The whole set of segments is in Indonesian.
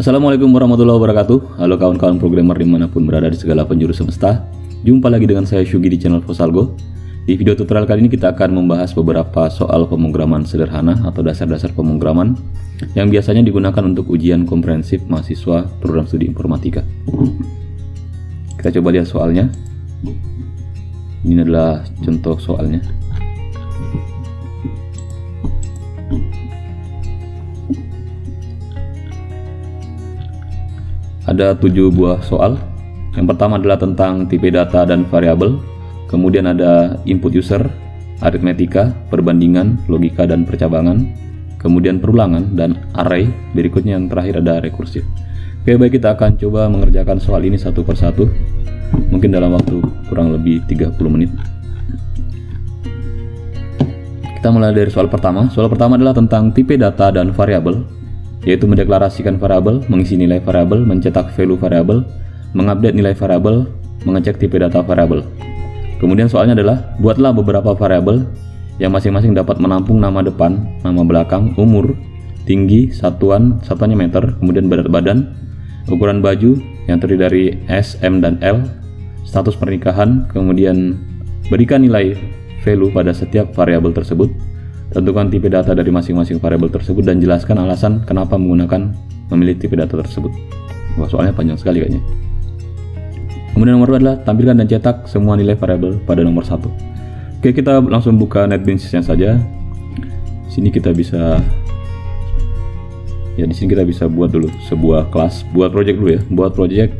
Assalamualaikum warahmatullahi wabarakatuh. Halo kawan-kawan programmer dimanapun berada di segala penjuru semesta. Jumpa lagi dengan saya Syugi di channel Fosalgo. Di video tutorial kali ini kita akan membahas beberapa soal pemrograman sederhana atau dasar-dasar pemrograman yang biasanya digunakan untuk ujian komprehensif mahasiswa program studi informatika. Kita coba lihat soalnya. Ini adalah contoh soalnya. Ada 7 buah soal. Yang pertama adalah tentang tipe data dan variabel. Kemudian ada input user, aritmetika, perbandingan, logika dan percabangan. Kemudian perulangan dan array. Berikutnya yang terakhir ada rekursif. Oke, baik, kita akan coba mengerjakan soal ini satu persatu. Mungkin dalam waktu kurang lebih 30 menit. Kita mulai dari soal pertama. Soal pertama adalah tentang tipe data dan variabel, yaitu mendeklarasikan variabel, mengisi nilai variabel, mencetak value variabel, mengupdate nilai variabel, mengecek tipe data variabel. Kemudian soalnya adalah buatlah beberapa variabel yang masing-masing dapat menampung nama depan, nama belakang, umur, tinggi, satuannya meter, kemudian berat badan, ukuran baju yang terdiri dari S, M, dan L, status pernikahan, kemudian berikan nilai value pada setiap variabel tersebut. Tentukan tipe data dari masing-masing variabel tersebut dan jelaskan alasan kenapa memilih tipe data tersebut. Wah, soalnya panjang sekali kayaknya. Kemudian nomor 2 adalah tampilkan dan cetak semua nilai variabel pada nomor 1. Oke, kita langsung buka NetBeans-nya saja. Di sini kita bisa buat dulu sebuah kelas, buat project dulu ya. Buat project.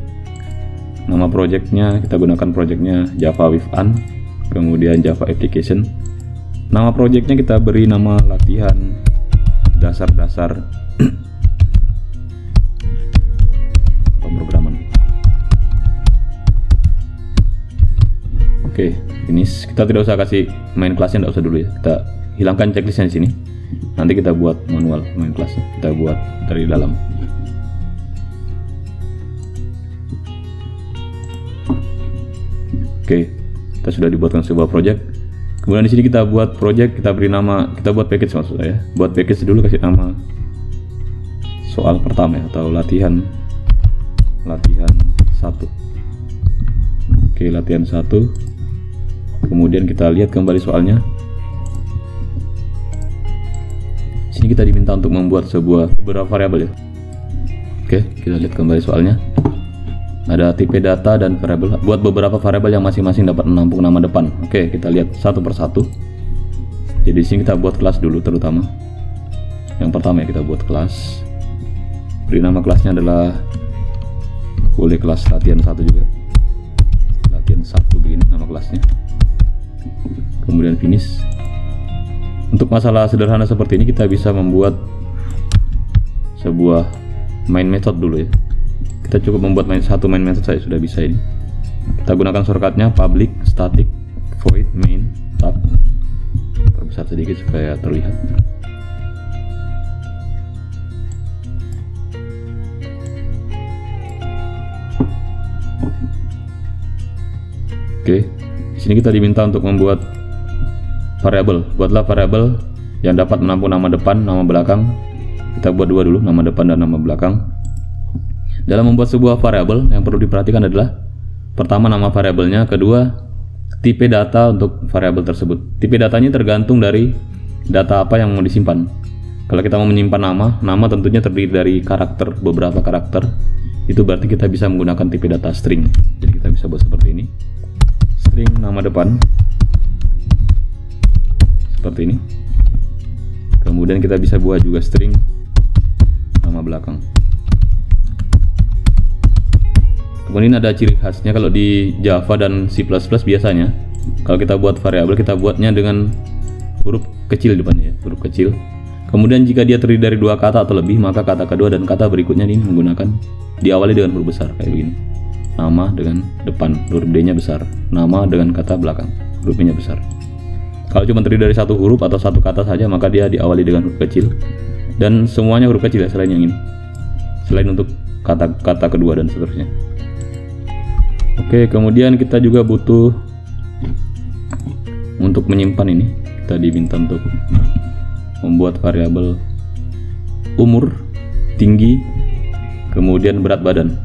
Nama projectnya kita gunakan projectnya Java with An, kemudian Java application. Nama projectnya kita beri nama latihan dasar-dasar pemrograman. Oke, finish. Kita tidak usah kasih main kelasnya, tidak usah dulu ya. Kita hilangkan checklistnya di sini. Nanti kita buat manual main kelasnya. Kita buat dari dalam. Oke, kita sudah dibuatkan sebuah project. Kemudian di sini kita buat project, kita beri nama, kita buat package maksud saya. Buat package dulu, kasih nama soal pertama ya, atau latihan 1. Oke, latihan 1. Kemudian kita lihat kembali soalnya. Di sini kita diminta untuk membuat beberapa variabel ya. Oke, kita lihat kembali soalnya. Ada tipe data dan variabel. Buat beberapa variabel yang masing-masing dapat menampung nama depan. Oke, kita lihat satu persatu. Jadi di sini kita buat kelas dulu terutama. Yang pertama ya, kita buat kelas. Beri nama kelasnya adalah, boleh kelas latihan 1 juga. Latihan 1 begini nama kelasnya. Kemudian finish. Untuk masalah sederhana seperti ini kita bisa membuat sebuah main method dulu ya. Kita cukup membuat satu main method saja sudah bisa ini. Kita gunakan shortcutnya public static void main tab. Perbesar sedikit supaya terlihat. Oke, di sini kita diminta untuk membuat variabel. Buatlah variabel yang dapat menampung nama depan, nama belakang. Kita buat 2 dulu, nama depan dan nama belakang. Dalam membuat sebuah variabel yang perlu diperhatikan adalah pertama nama variabelnya, kedua tipe data untuk variabel tersebut. Tipe datanya tergantung dari data apa yang mau disimpan. Kalau kita mau menyimpan nama tentunya terdiri dari karakter, beberapa karakter. Itu berarti kita bisa menggunakan tipe data string. Jadi kita bisa buat seperti ini. String nama depan. Seperti ini. Kemudian kita bisa buat juga string nama belakang. Kemudian ada ciri khasnya kalau di Java dan C++ biasanya kalau kita buat variabel kita buatnya dengan huruf kecil depannya ya, huruf kecil. Kemudian jika dia terdiri dari 2 kata atau lebih, maka kata kedua dan kata berikutnya ini diawali dengan huruf besar kayak begini. Nama dengan depan, huruf D-nya besar. Nama dengan kata belakang, huruf B-nya besar. Kalau cuma terdiri dari 1 huruf atau 1 kata saja, maka dia diawali dengan huruf kecil. Dan semuanya huruf kecil ya, selain yang ini. Selain untuk kata kedua dan seterusnya. Oke, kemudian kita juga butuh untuk menyimpan ini. Kita diminta untuk membuat variabel umur, tinggi, kemudian berat badan,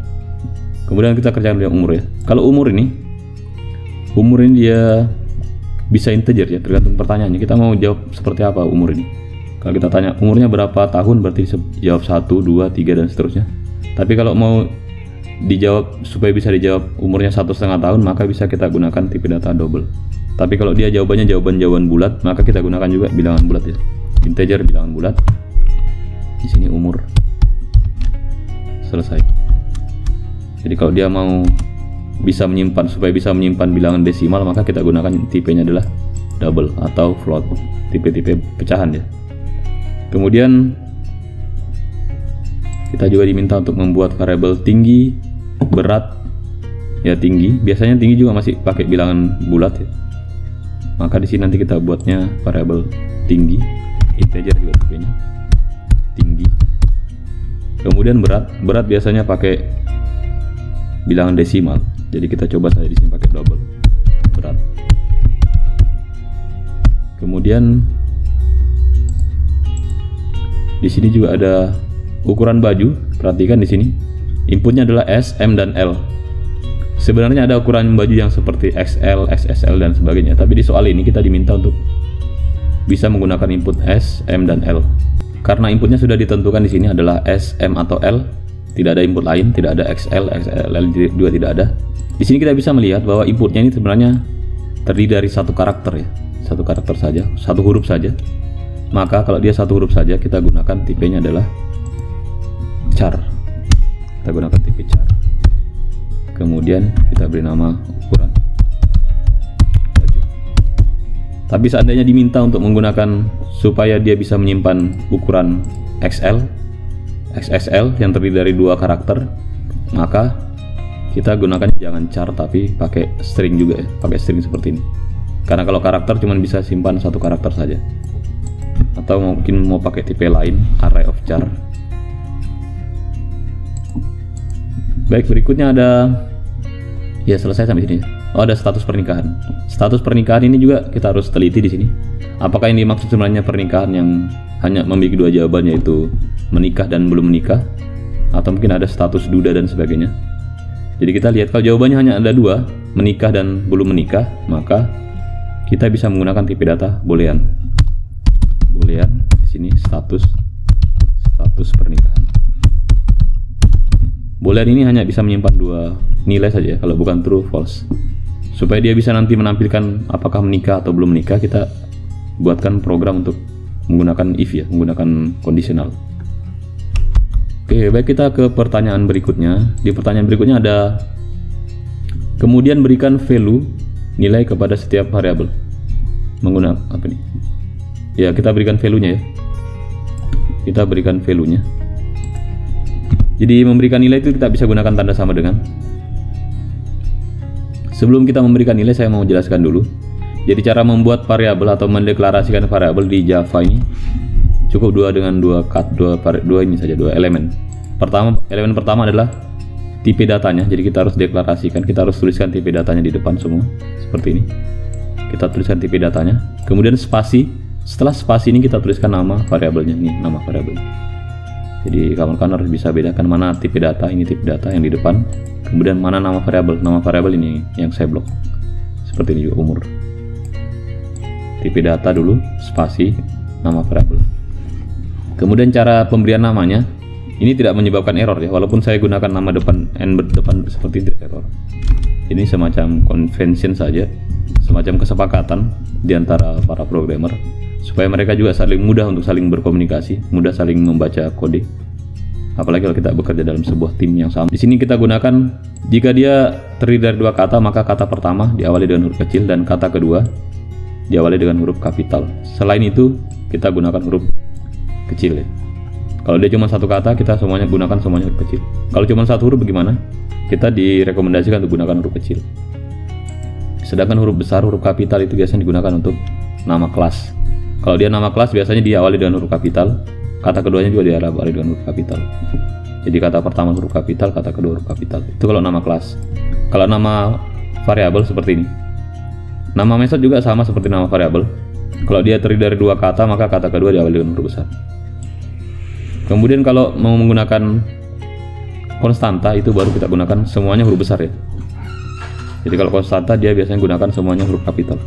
kemudian kita kerjakan dengan umur ya. Kalau umur ini dia bisa integer ya, tergantung pertanyaannya. Kita mau jawab seperti apa umur ini. Kalau kita tanya umurnya berapa tahun, berarti jawab 1, 2, 3 dan seterusnya. Tapi kalau mau dijawab supaya bisa dijawab umurnya 1,5 tahun, maka bisa kita gunakan tipe data double. Tapi kalau dia jawabannya jawaban bulat, maka kita gunakan juga bilangan bulat ya. Integer bilangan bulat. Di sini umur. Selesai. Jadi kalau dia mau supaya bisa menyimpan bilangan desimal, maka kita gunakan tipenya adalah double atau float, tipe-tipe pecahan ya. Kemudian kita juga diminta untuk membuat variabel tinggi, berat ya. Tinggi biasanya tinggi juga masih pakai bilangan bulat ya, maka di sini nanti kita buatnya variabel tinggi, integer juga tipenya tinggi. Kemudian berat biasanya pakai bilangan desimal, jadi kita coba saja di sini pakai double berat. Kemudian di sini juga ada ukuran baju. Perhatikan di sini inputnya adalah S, M, dan L. Sebenarnya ada ukuran baju yang seperti XL, XSL dan sebagainya, tapi di soal ini kita diminta untuk bisa menggunakan input S, M, dan L. Karena inputnya sudah ditentukan di sini adalah S, M, atau L, tidak ada input lain, tidak ada XL, XLL juga tidak ada. Di sini kita bisa melihat bahwa inputnya ini sebenarnya terdiri dari satu karakter ya, satu karakter saja, satu huruf saja. Maka kalau dia satu huruf saja, kita gunakan tipenya adalah char. Kita gunakan tipe char. Kemudian kita beri nama ukuran baju. Tapi seandainya diminta untuk menggunakan supaya dia bisa menyimpan ukuran XL, XXL yang terdiri dari 2 karakter, maka kita gunakan jangan char tapi pakai string juga ya, pakai string seperti ini. Karena kalau karakter cuma bisa simpan satu karakter saja. Atau mungkin mau pakai tipe lain, array of char. Baik, berikutnya ada ya, selesai sampai sini. Oh, ada status pernikahan. Status pernikahan ini juga kita harus teliti di sini. Apakah yang dimaksud sebenarnya pernikahan yang hanya memiliki 2 jawaban, yaitu menikah dan belum menikah, atau mungkin ada status duda dan sebagainya. Jadi kita lihat kalau jawabannya hanya ada 2, menikah dan belum menikah, maka kita bisa menggunakan tipe data boolean. Boolean di sini status pernikahan. Boolean ini hanya bisa menyimpan 2 nilai saja kalau bukan true false. Supaya dia bisa nanti menampilkan apakah menikah atau belum menikah, kita buatkan program untuk menggunakan if ya, menggunakan kondisional. Oke, baik, kita ke pertanyaan berikutnya. Di pertanyaan berikutnya ada kemudian berikan value nilai kepada setiap variabel. Menggunakan apa nih? Ya, kita berikan value-nya ya. Kita berikan value-nya. Jadi memberikan nilai itu kita bisa gunakan tanda sama dengan. Sebelum kita memberikan nilai, saya mau jelaskan dulu. Jadi cara membuat variabel atau mendeklarasikan variabel di Java ini cukup dua ini saja, 2 elemen. Elemen pertama adalah tipe datanya. Jadi kita harus deklarasikan, kita harus tuliskan tipe datanya di depan semua seperti ini. Kita tuliskan tipe datanya. Kemudian spasi. Setelah spasi ini kita tuliskan nama variabelnya. Ini nama variabel. Jadi kawan-kawan harus bisa bedakan mana tipe data, ini tipe data yang di depan, kemudian mana nama variabel. Nama variabel ini yang saya blok. Seperti ini juga umur. Tipe data dulu, spasi, nama variabel. Kemudian cara pemberian namanya ini tidak menyebabkan error ya, walaupun saya gunakan nama depan depan seperti ini, tidak error. Ini semacam convention saja, semacam kesepakatan di antara para programmer supaya mereka juga saling mudah untuk saling berkomunikasi, mudah saling membaca kode. Apalagi kalau kita bekerja dalam sebuah tim yang sama. Di sini kita gunakan jika dia terdiri dari 2 kata, maka kata pertama diawali dengan huruf kecil dan kata kedua diawali dengan huruf kapital. Selain itu kita gunakan huruf kecil ya. Kalau dia cuma 1 kata, kita semuanya gunakan semuanya huruf kecil. Kalau cuma 1 huruf bagaimana? Kita direkomendasikan untuk gunakan huruf kecil. Sedangkan huruf besar, huruf kapital itu biasanya digunakan untuk nama kelas. Kalau dia nama kelas biasanya diawali dengan huruf kapital, kata keduanya juga diawali dengan huruf kapital. Jadi kata pertama huruf kapital, kata kedua huruf kapital. Itu kalau nama kelas. Kalau nama variabel seperti ini. Nama method juga sama seperti nama variabel. Kalau dia terdiri dari 2 kata, maka kata kedua diawali dengan huruf besar. Kemudian kalau mau menggunakan konstanta itu baru kita gunakan semuanya huruf besar ya. Jadi kalau konstanta dia biasanya gunakan semuanya huruf kapital.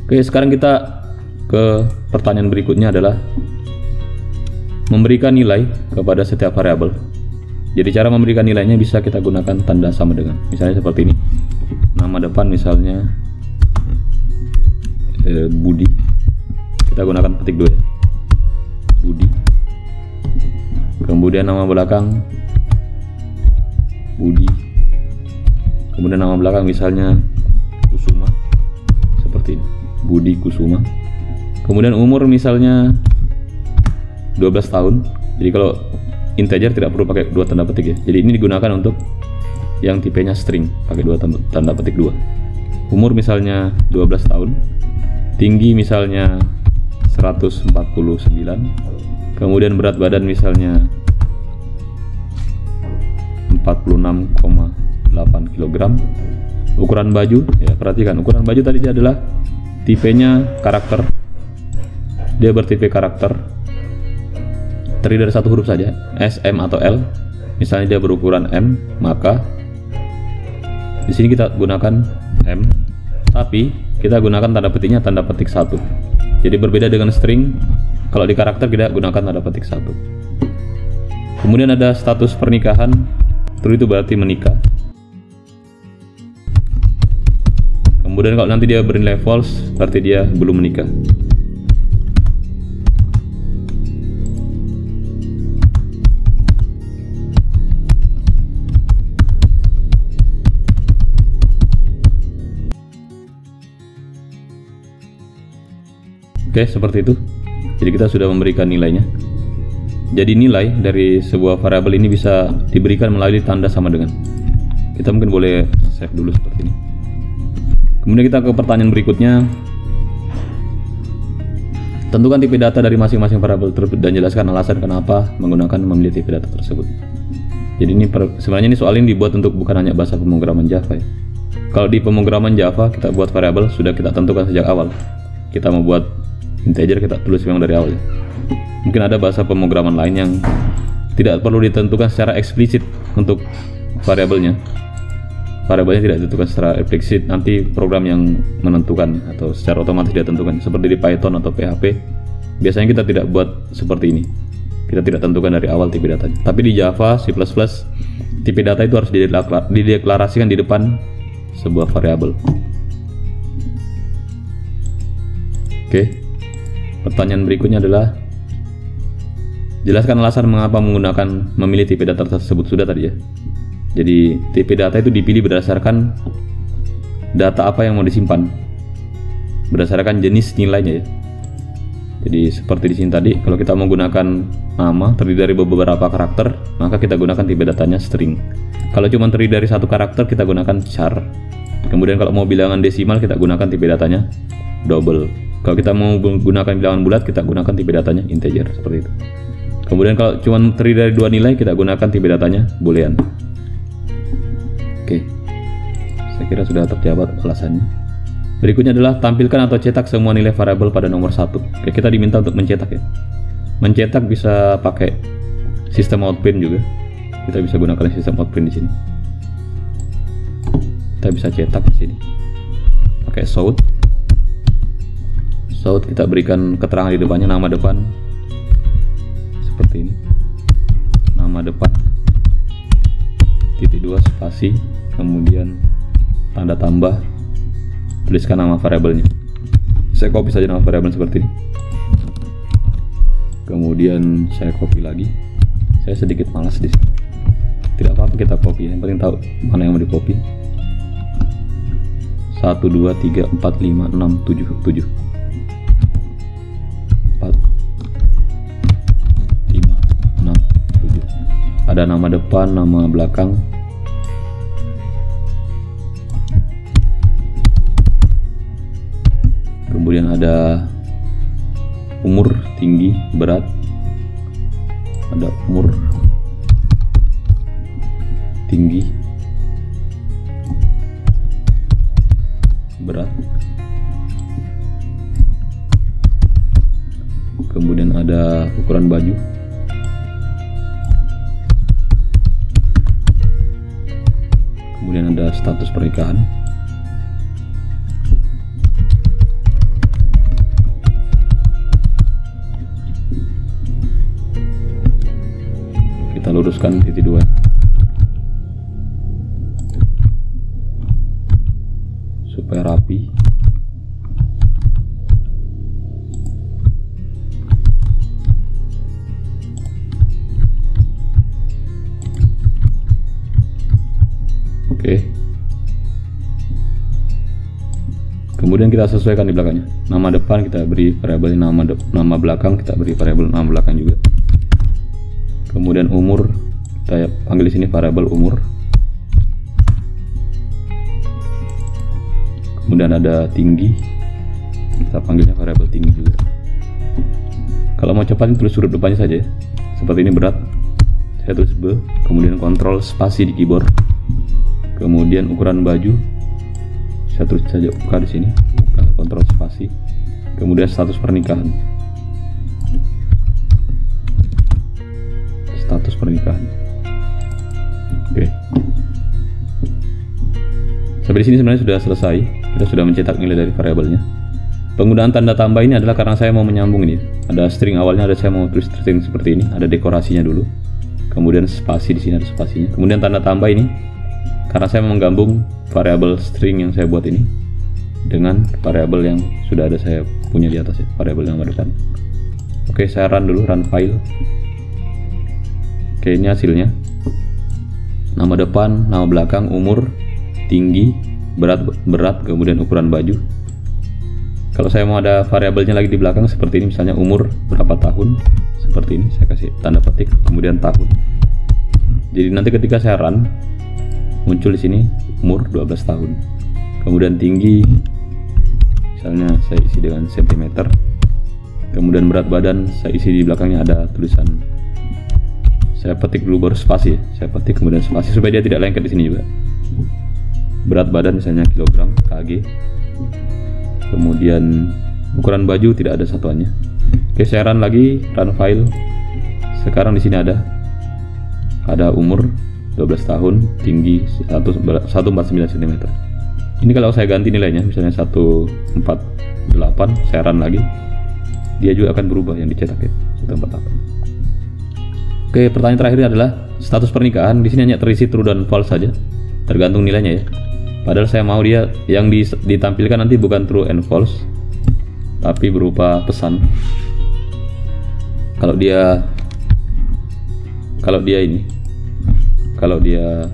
Oke, sekarang kita ke pertanyaan berikutnya adalah memberikan nilai kepada setiap variabel. Jadi cara memberikan nilainya bisa kita gunakan tanda sama dengan, misalnya seperti ini. Nama depan misalnya Budi. Kita gunakan petik 2 ya. Budi. Kemudian nama belakang Budi. Kemudian nama belakang misalnya Kusuma. Seperti ini. Budi Kusuma. Kemudian umur misalnya 12 tahun. Jadi kalau integer tidak perlu pakai 2 tanda petik ya. Jadi ini digunakan untuk yang tipenya string, pakai 2 tanda petik 2. Umur misalnya 12 tahun. Tinggi misalnya 149. Kemudian berat badan misalnya 46,8 kg. Ukuran baju ya, perhatikan ukuran baju tadi dia adalah tipenya karakter. Dia bertipe karakter, terdiri dari satu huruf saja, S, M atau L. Misalnya dia berukuran M, maka di sini kita gunakan M, tapi kita gunakan tanda petiknya tanda petik 1. Jadi berbeda dengan string, kalau di karakter kita gunakan tanda petik 1. Kemudian ada status pernikahan, true itu berarti menikah. Kemudian kalau nanti dia bernilai false, berarti dia belum menikah. Oke, seperti itu. Jadi kita sudah memberikan nilainya. Jadi nilai dari sebuah variabel ini bisa diberikan melalui tanda sama dengan. Kita mungkin boleh save dulu seperti ini. Kemudian kita ke pertanyaan berikutnya. Tentukan tipe data dari masing-masing variabel tersebut dan jelaskan alasan kenapa menggunakan memilih tipe data tersebut. Jadi ini sebenarnya ini soal ini dibuat untuk bukan hanya bahasa pemrograman Java ya. Kalau di pemrograman Java kita buat variabel sudah kita tentukan sejak awal. Kita mau buat integer kita tulis memang dari awal ya. Mungkin ada bahasa pemrograman lain yang tidak perlu ditentukan secara eksplisit untuk variabelnya. Variabelnya tidak ditentukan secara eksplisit, nanti program yang menentukan atau secara otomatis dia tentukan. Seperti di Python atau PHP, biasanya kita tidak buat seperti ini. Kita tidak tentukan dari awal tipe datanya. Tapi di Java, C++, tipe data itu harus dideklarasikan di depan sebuah variabel. Oke. Pertanyaan berikutnya adalah jelaskan alasan mengapa menggunakan memilih tipe data tersebut. Sudah tadi ya. Jadi tipe data itu dipilih berdasarkan data apa yang mau disimpan, berdasarkan jenis nilainya ya. Jadi seperti di sini tadi, kalau kita menggunakan nama terdiri dari beberapa karakter, maka kita gunakan tipe datanya string. Kalau cuma terdiri dari satu karakter, kita gunakan char. Kemudian kalau mau bilangan desimal, kita gunakan tipe datanya double. Kalau kita mau menggunakan bilangan bulat, kita gunakan tipe datanya integer, seperti itu. Kemudian kalau cuma terdiri dari 2 nilai, kita gunakan tipe datanya boolean. Oke, saya kira sudah terjawab alasannya. Berikutnya adalah tampilkan atau cetak semua nilai variabel pada nomor 1. Oke, kita diminta untuk mencetak ya. Mencetak bisa pakai sistem outprint juga. Kita bisa gunakan sistem outprint di sini. Kita bisa cetak di sini. Pakai south. South kita berikan keterangan di depannya, nama depan seperti ini. Nama depan titik 2 spasi, kemudian tanda tambah, tuliskan nama variabelnya. Saya copy saja nama variabel seperti ini. Kemudian saya copy lagi. Saya sedikit malas di sini. Tidak apa-apa kita copy, yang penting tahu mana yang mau di copy. 1 2 3 4 5 6 7 7 4 5 6 7. Ada nama depan, nama belakang. Kemudian ada umur, tinggi, berat. Ada umur, tinggi, berat. Kemudian ada ukuran baju. pernikahan. Kita luruskan titik 2 supaya rapi. Oke. Kemudian kita sesuaikan di belakangnya. Nama depan kita beri variabel nama belakang, kita beri variabel nama belakang juga. Kemudian umur kita panggil di sini variabel umur. Kemudian ada tinggi, kita panggilnya variabel tinggi juga. Kalau mau cepat tulis huruf depannya saja. Seperti ini berat, saya tulis B. Kemudian kontrol spasi di keyboard. Kemudian ukuran baju, saya tulis saja UK di sini, UK, kontrol spasi. Kemudian status pernikahan, status pernikahan. Oke. Sampai di sini sebenarnya sudah selesai. Kita sudah mencetak nilai dari variabelnya. Penggunaan tanda tambah ini adalah karena saya mau menyambung ini. Ada string awalnya, ada saya mau tulis string seperti ini. Ada dekorasinya dulu. Kemudian spasi di sini ada spasinya. Kemudian tanda tambah ini karena saya menggabung variabel string yang saya buat ini dengan variabel yang sudah ada saya punya di atas ya, variabel yang depan. Oke, saya run dulu, run file. Oke, ini hasilnya. Nama depan, nama belakang, umur, tinggi, berat, kemudian ukuran baju. Kalau saya mau ada variabelnya lagi di belakang seperti ini, misalnya umur berapa tahun, seperti ini saya kasih tanda petik, kemudian tahun. Jadi nanti ketika saya run muncul di sini umur 12 tahun. Kemudian tinggi, misalnya saya isi dengan cm. Kemudian berat badan saya isi di belakangnya ada tulisan. Saya petik dulu baru spasi ya. Saya petik kemudian spasi supaya dia tidak lengket di sini juga. Berat badan misalnya kilogram, kg. Kemudian ukuran baju tidak ada satuannya. Oke, saya run lagi, run file. Sekarang di sini ada umur 12 tahun, tinggi 149 cm. Ini kalau saya ganti nilainya, misalnya 148, saya run lagi, dia juga akan berubah yang dicetak ya, 148. Oke, pertanyaan terakhir adalah status pernikahan. Di sini hanya terisi true dan false saja, tergantung nilainya ya. Padahal saya mau dia yang ditampilkan nanti bukan true and false, tapi berupa pesan. Kalau dia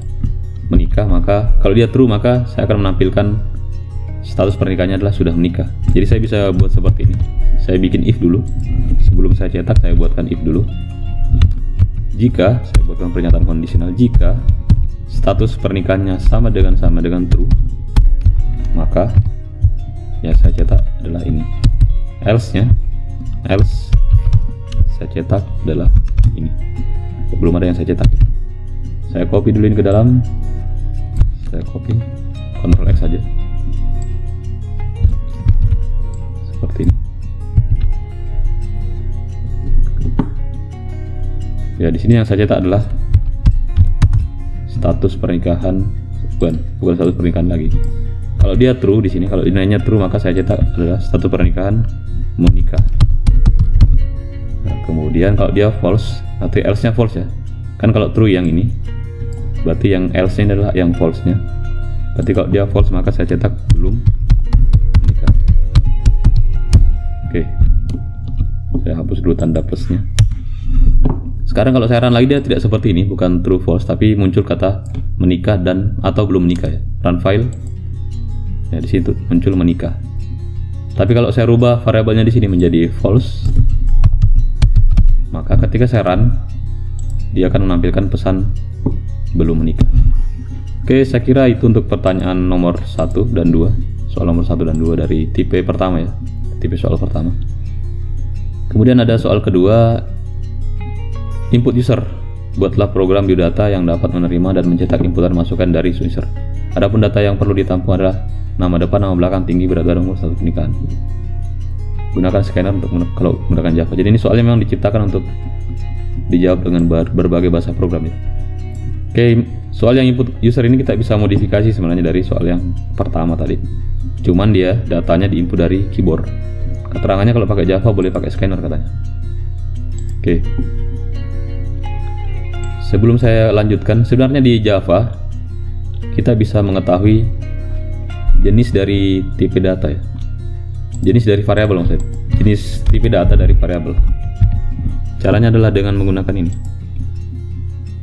menikah, maka kalau dia true maka saya akan menampilkan status pernikahannya adalah sudah menikah. Jadi saya bisa buat seperti ini. Saya bikin if dulu. Sebelum saya cetak saya buatkan if dulu. Jika saya buatkan pernyataan kondisional, jika status pernikahannya sama dengan true, maka yang saya cetak adalah ini. Else saya cetak adalah ini. Belum ada yang saya cetak ya. Saya copy dulu ini ke dalam. Saya copy, Ctrl X saja. Seperti ini. Ya, di sini yang saya cetak adalah status pernikahan, bukan status pernikahan lagi. Kalau dia true di sini, kalau nilainya true maka saya cetak adalah status pernikahan menikah. Nah, kemudian kalau dia false, atau else-nya false ya. Kan kalau true yang ini, berarti yang else-nya adalah yang false-nya. Berarti kalau dia false maka saya cetak belum menikah. Oke, saya hapus dulu tanda plusnya. Sekarang kalau saya run lagi dia tidak seperti ini, bukan true false, tapi muncul kata menikah dan atau belum menikah ya. Run file, ya di situ muncul menikah. Tapi kalau saya rubah variabelnya di sini menjadi false, maka ketika saya run dia akan menampilkan pesan belum menikah. Oke, saya kira itu untuk pertanyaan nomor 1 dan 2. Soal nomor 1 dan 2 dari tipe pertama ya. Tipe soal pertama. Kemudian ada soal kedua, input user. Buatlah program biodata yang dapat menerima dan mencetak inputan masukan dari user. Adapun data yang perlu ditampung adalah nama depan, nama belakang, tinggi, berat badan, umur, status pernikahan. Gunakan scanner untuk kalau menggunakan Java. Jadi ini soalnya memang diciptakan untuk dijawab dengan berbagai bahasa program ya. Oke, Soal yang input user ini kita bisa modifikasi sebenarnya dari soal yang pertama tadi. Cuman dia datanya diinput dari keyboard. Keterangannya kalau pakai Java boleh pakai scanner katanya. Oke. Sebelum saya lanjutkan, sebenarnya di Java kita bisa mengetahui jenis dari tipe data ya. Jenis dari variabel maksudnya. Jenis tipe data dari variabel. Caranya adalah dengan menggunakan ini.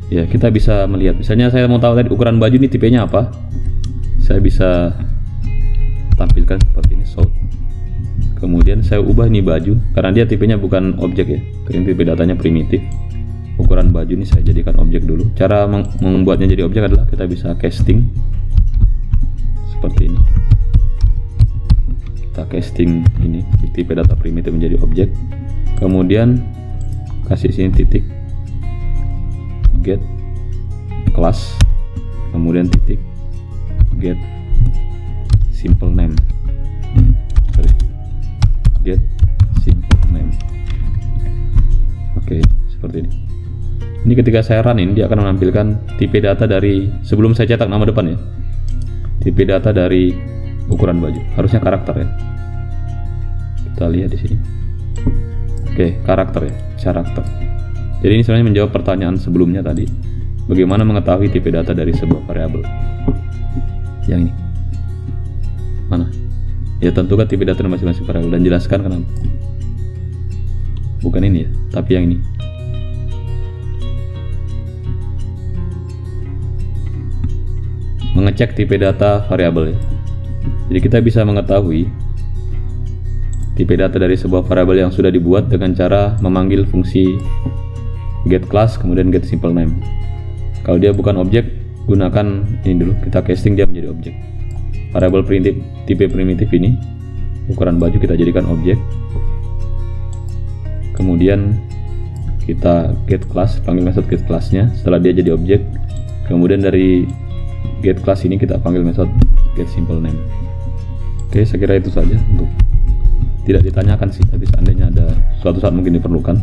Ya, kita bisa melihat. Misalnya saya mau tahu tadi ukuran baju ini tipenya apa. Saya bisa tampilkan seperti ini, sort. Kemudian saya ubah ini baju karena dia tipenya bukan objek ya. Karena tipe datanya primitif. Ukuran baju ini saya jadikan objek dulu. Cara membuatnya jadi objek adalah kita bisa casting seperti ini. Kita casting ini tipe data primitif menjadi objek. Kemudian kasih sini titik get class, kemudian titik get simple name. Get simple name. Oke, seperti ini. Ini ketika saya runin dia akan menampilkan tipe data dari sebelum saya cetak nama depan ya. Tipe data dari ukuran baju. Harusnya karakter ya. Kita lihat di sini. Oke, karakter ya, karakter. Jadi ini sebenarnya menjawab pertanyaan sebelumnya tadi. Bagaimana mengetahui tipe data dari sebuah variabel? Yang ini. Mana? Ya tentukan tipe data masing-masing variabel dan jelaskan kenapa. Bukan ini ya, tapi yang ini. Mengecek tipe data variabel ya. Jadi kita bisa mengetahui tipe data dari sebuah variabel yang sudah dibuat dengan cara memanggil fungsi get class kemudian get simple name. Kalau dia bukan objek, gunakan ini dulu, kita casting dia menjadi objek. Variabel primitif tipe primitif ini, ukuran baju kita jadikan objek. Kemudian kita get class, panggil metode get classnya. Setelah dia jadi objek, kemudian dari get class ini kita panggil metode get simple name. Oke, saya kira itu saja untuk tidak ditanyakan sih, tapi seandainya ada suatu saat mungkin diperlukan.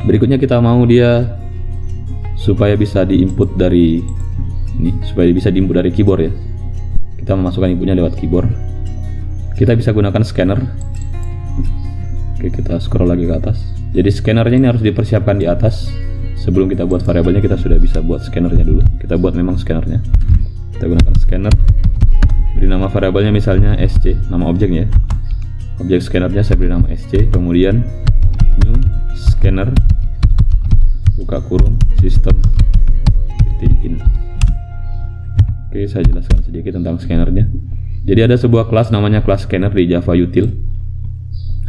Berikutnya kita mau dia supaya bisa diinput dari ini, supaya bisa diinput dari keyboard ya. Kita memasukkan inputnya lewat keyboard. Kita bisa gunakan scanner. Oke, kita scroll lagi ke atas. Jadi scannernya ini harus dipersiapkan di atas. Sebelum kita buat variabelnya kita sudah bisa buat scannernya dulu. Kita buat memang scannernya. Kita gunakan scanner. Beri nama variabelnya misalnya SC, nama objeknya. Objek scannernya saya beri nama SC. Kemudian new scanner buka kurung sistem in. Oke, saya jelaskan sedikit tentang scannernya. Jadi ada sebuah kelas namanya kelas scanner di Java util.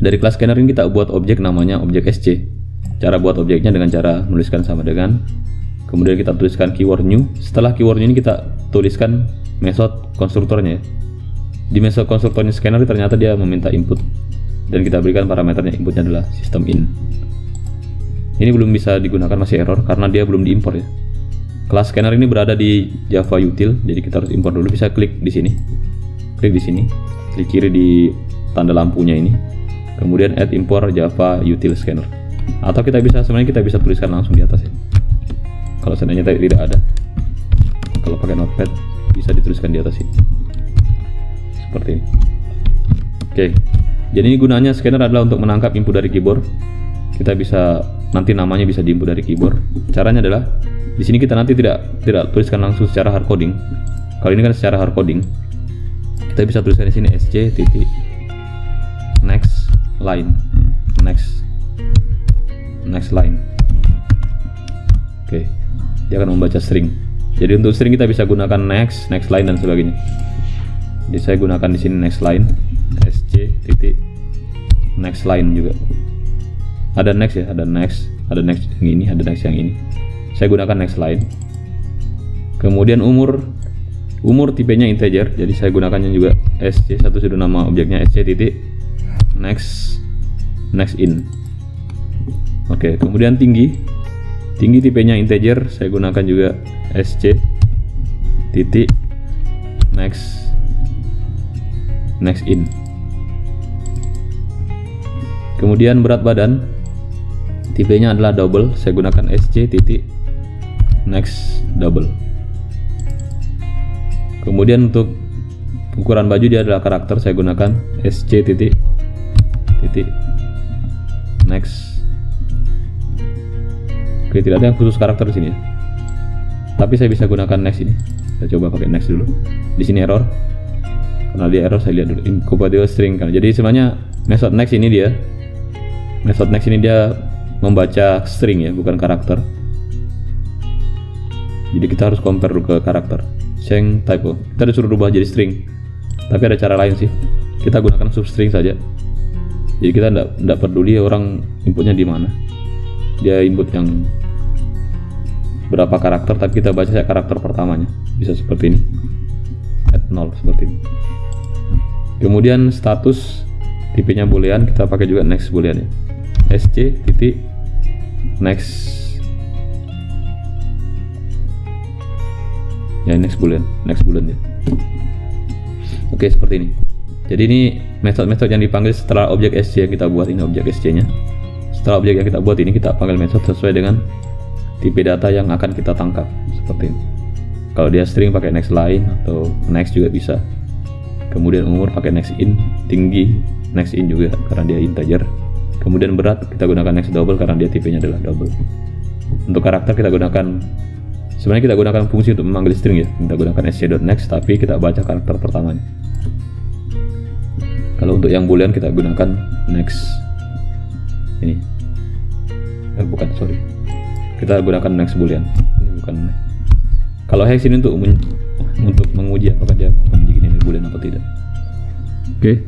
Dari kelas scanner ini kita buat objek namanya objek SC. Cara buat objeknya dengan cara menuliskan sama dengan, kemudian kita tuliskan keyword new. Setelah keyword new ini kita tuliskan method konstruktornya ya. Di method konstruktornya scanner ternyata dia meminta input dan kita berikan parameternya, inputnya adalah system in. Ini belum bisa digunakan, masih error karena dia belum diimpor ya. Kelas scanner ini berada di Java util, jadi kita harus impor dulu. Bisa klik di sini, klik di sini, klik kiri di tanda lampunya ini, kemudian add import Java util scanner. Atau kita bisa sebenarnya kita bisa tuliskan langsung di atas ya. Kalau seandainya tidak ada, kalau pakai notepad bisa dituliskan di atas ini, seperti ini. Oke, jadi ini gunanya scanner adalah untuk menangkap input dari keyboard. Kita bisa nanti namanya bisa diinput dari keyboard. Caranya adalah di sini kita nanti tidak tuliskan langsung secara hard coding. Kalau ini kan secara hard coding, kita bisa tuliskan di sini sc titik next line, next line. Oke, dia akan membaca string. Jadi untuk string kita bisa gunakan next line dan sebagainya. Jadi saya gunakan di sini next line, sc titik next line juga. Ada next ya, ada next yang ini, ada next yang ini. Saya gunakan next line. Kemudian umur tipenya integer, jadi saya gunakannya juga sc, satu sudah nama objeknya sc titik next in. Oke, kemudian tinggi tipenya integer, saya gunakan juga sc titik next in. Kemudian berat badan tipenya adalah double, saya gunakan sc titik next double. Kemudian untuk ukuran baju dia adalah karakter, saya gunakan sc titik next. Oke, tidak ada yang khusus karakter di sini ya. Tapi saya bisa gunakan next ini. Saya coba pakai next dulu. Di sini error. Karena dia error, saya lihat dulu incompatible string kan. Jadi sebenarnya method next ini dia membaca string ya, bukan karakter. Jadi kita harus compare ke karakter. Change typo. Kita disuruh rubah jadi string. Tapi ada cara lain sih. Kita gunakan substring saja. Jadi kita tidak peduli orang inputnya di mana. Dia input yang berapa karakter, tapi kita baca karakter pertamanya. Bisa seperti ini. Add 0 seperti ini. Kemudian status tipenya boolean, kita pakai juga next boolean ya. sc titik next. Ya, next boolean ya. Oke, seperti ini. Jadi ini metode-metode yang dipanggil setelah objek sc yang kita buat. Ini objek sc nya. Setelah objek yang kita buat ini, kita panggil metode sesuai dengan tipe data yang akan kita tangkap, seperti ini. Kalau dia string pakai next line atau next juga bisa. Kemudian umur pakai next in, tinggi next in juga karena dia integer. Kemudian berat kita gunakan next double karena dia tipenya adalah double. Untuk karakter kita gunakan, sebenarnya kita gunakan fungsi untuk memanggil string ya. Kita gunakan sc.next, tapi kita baca karakter pertamanya. Kalau untuk yang boolean kita gunakan next ini. Bukan, sorry. Kita gunakan next boolean. Ini bukan. Kalau hex ini untuk menguji apakah dia menjadi nilai boolean atau tidak. Oke.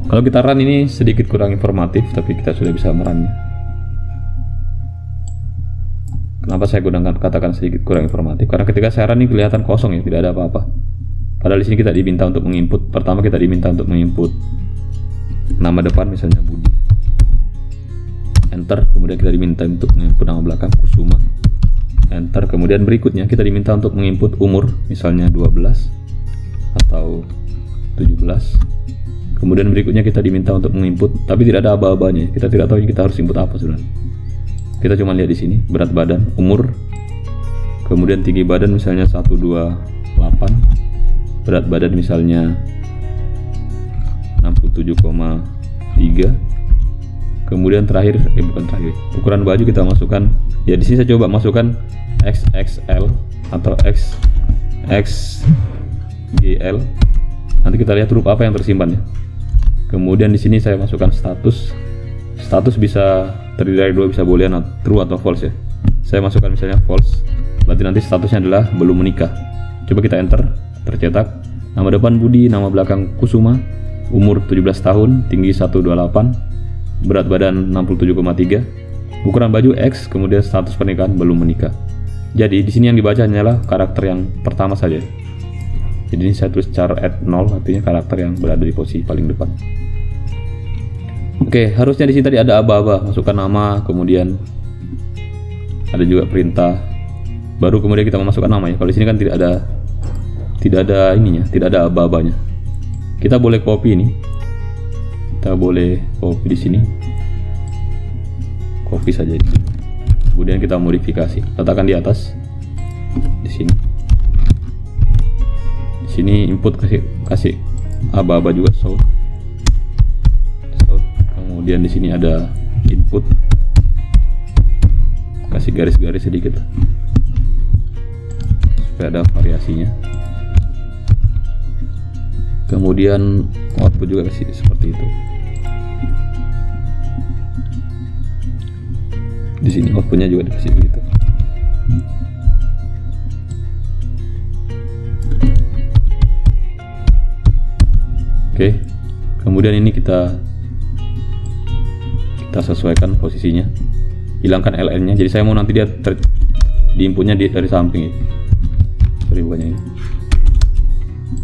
Kalau kita run ini sedikit kurang informatif, tapi kita sudah bisa merunnya. Kenapa saya katakan sedikit kurang informatif? Karena ketika saya run ini kelihatan kosong ya, tidak ada apa-apa. Padahal di sini kita diminta untuk menginput. Pertama kita diminta untuk menginput nama depan, misalnya Budi. Enter. Kemudian kita diminta untuk menginput nama belakang Kusuma. Enter. Kemudian berikutnya kita diminta untuk menginput umur, misalnya 12 atau 17. Kemudian berikutnya kita diminta untuk menginput, tapi tidak ada aba-abanya. Kita tidak tahu kita harus input apa sebenarnya. Kita cuma lihat di sini berat badan, umur, kemudian tinggi badan misalnya 128, berat badan misalnya 67,3. Kemudian terakhir, ukuran baju kita masukkan. Ya di sini saya coba masukkan XXL atau XXGL. Nanti kita lihat huruf apa yang tersimpan ya. Kemudian di sini saya masukkan status. Status bisa terdiri dari dua, bisa boolean, true atau false ya. Saya masukkan misalnya false, berarti nanti statusnya adalah belum menikah. Coba kita enter, tercetak nama depan Budi, nama belakang Kusuma, umur 17 tahun, tinggi 128, berat badan 67,3, ukuran baju X, kemudian status pernikahan belum menikah. Jadi di sini yang dibaca hanyalah karakter yang pertama saja. Jadi ini saya tulis char add 0, artinya karakter yang berada di posisi paling depan. Oke, harusnya di sini tadi ada aba-aba, masukkan nama, kemudian ada juga perintah, baru kemudian kita memasukkan nama ya. Kalau di sini kan tidak ada ininya, tidak ada aba-abanya. Kita boleh copy ini, kita boleh copy di sini, copy saja di sini. Kemudian kita modifikasi, letakkan di atas, di sini. Di sini input kasih aba-aba juga, so. Kemudian di sini ada input, kasih garis-garis sedikit supaya ada variasinya. Kemudian output juga kasih seperti itu. Di sini outputnya juga dikasih begitu. Oke, kemudian ini kita sesuaikan posisinya, hilangkan ln nya. Jadi saya mau nanti dia di inputnya dari samping ya. Sorry, bukannya ini.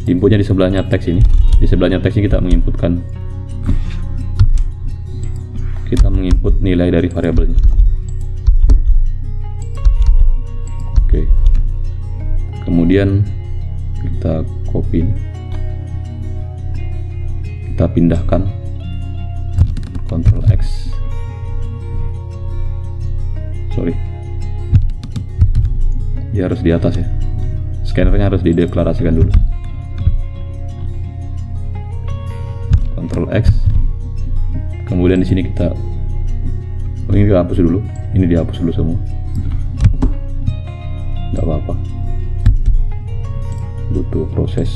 Di inputnya di sebelahnya teks ini. Di sebelahnya teks ini kita menginput nilai dari variabelnya. Oke. Kemudian kita copy ini. Kita pindahkan, Ctrl X. dia harus di atas ya. Scannernya harus dideklarasikan dulu. Ctrl X. Kemudian di sini kita ini dihapus dulu. Ini dihapus dulu semua. Nggak apa-apa. Butuh proses.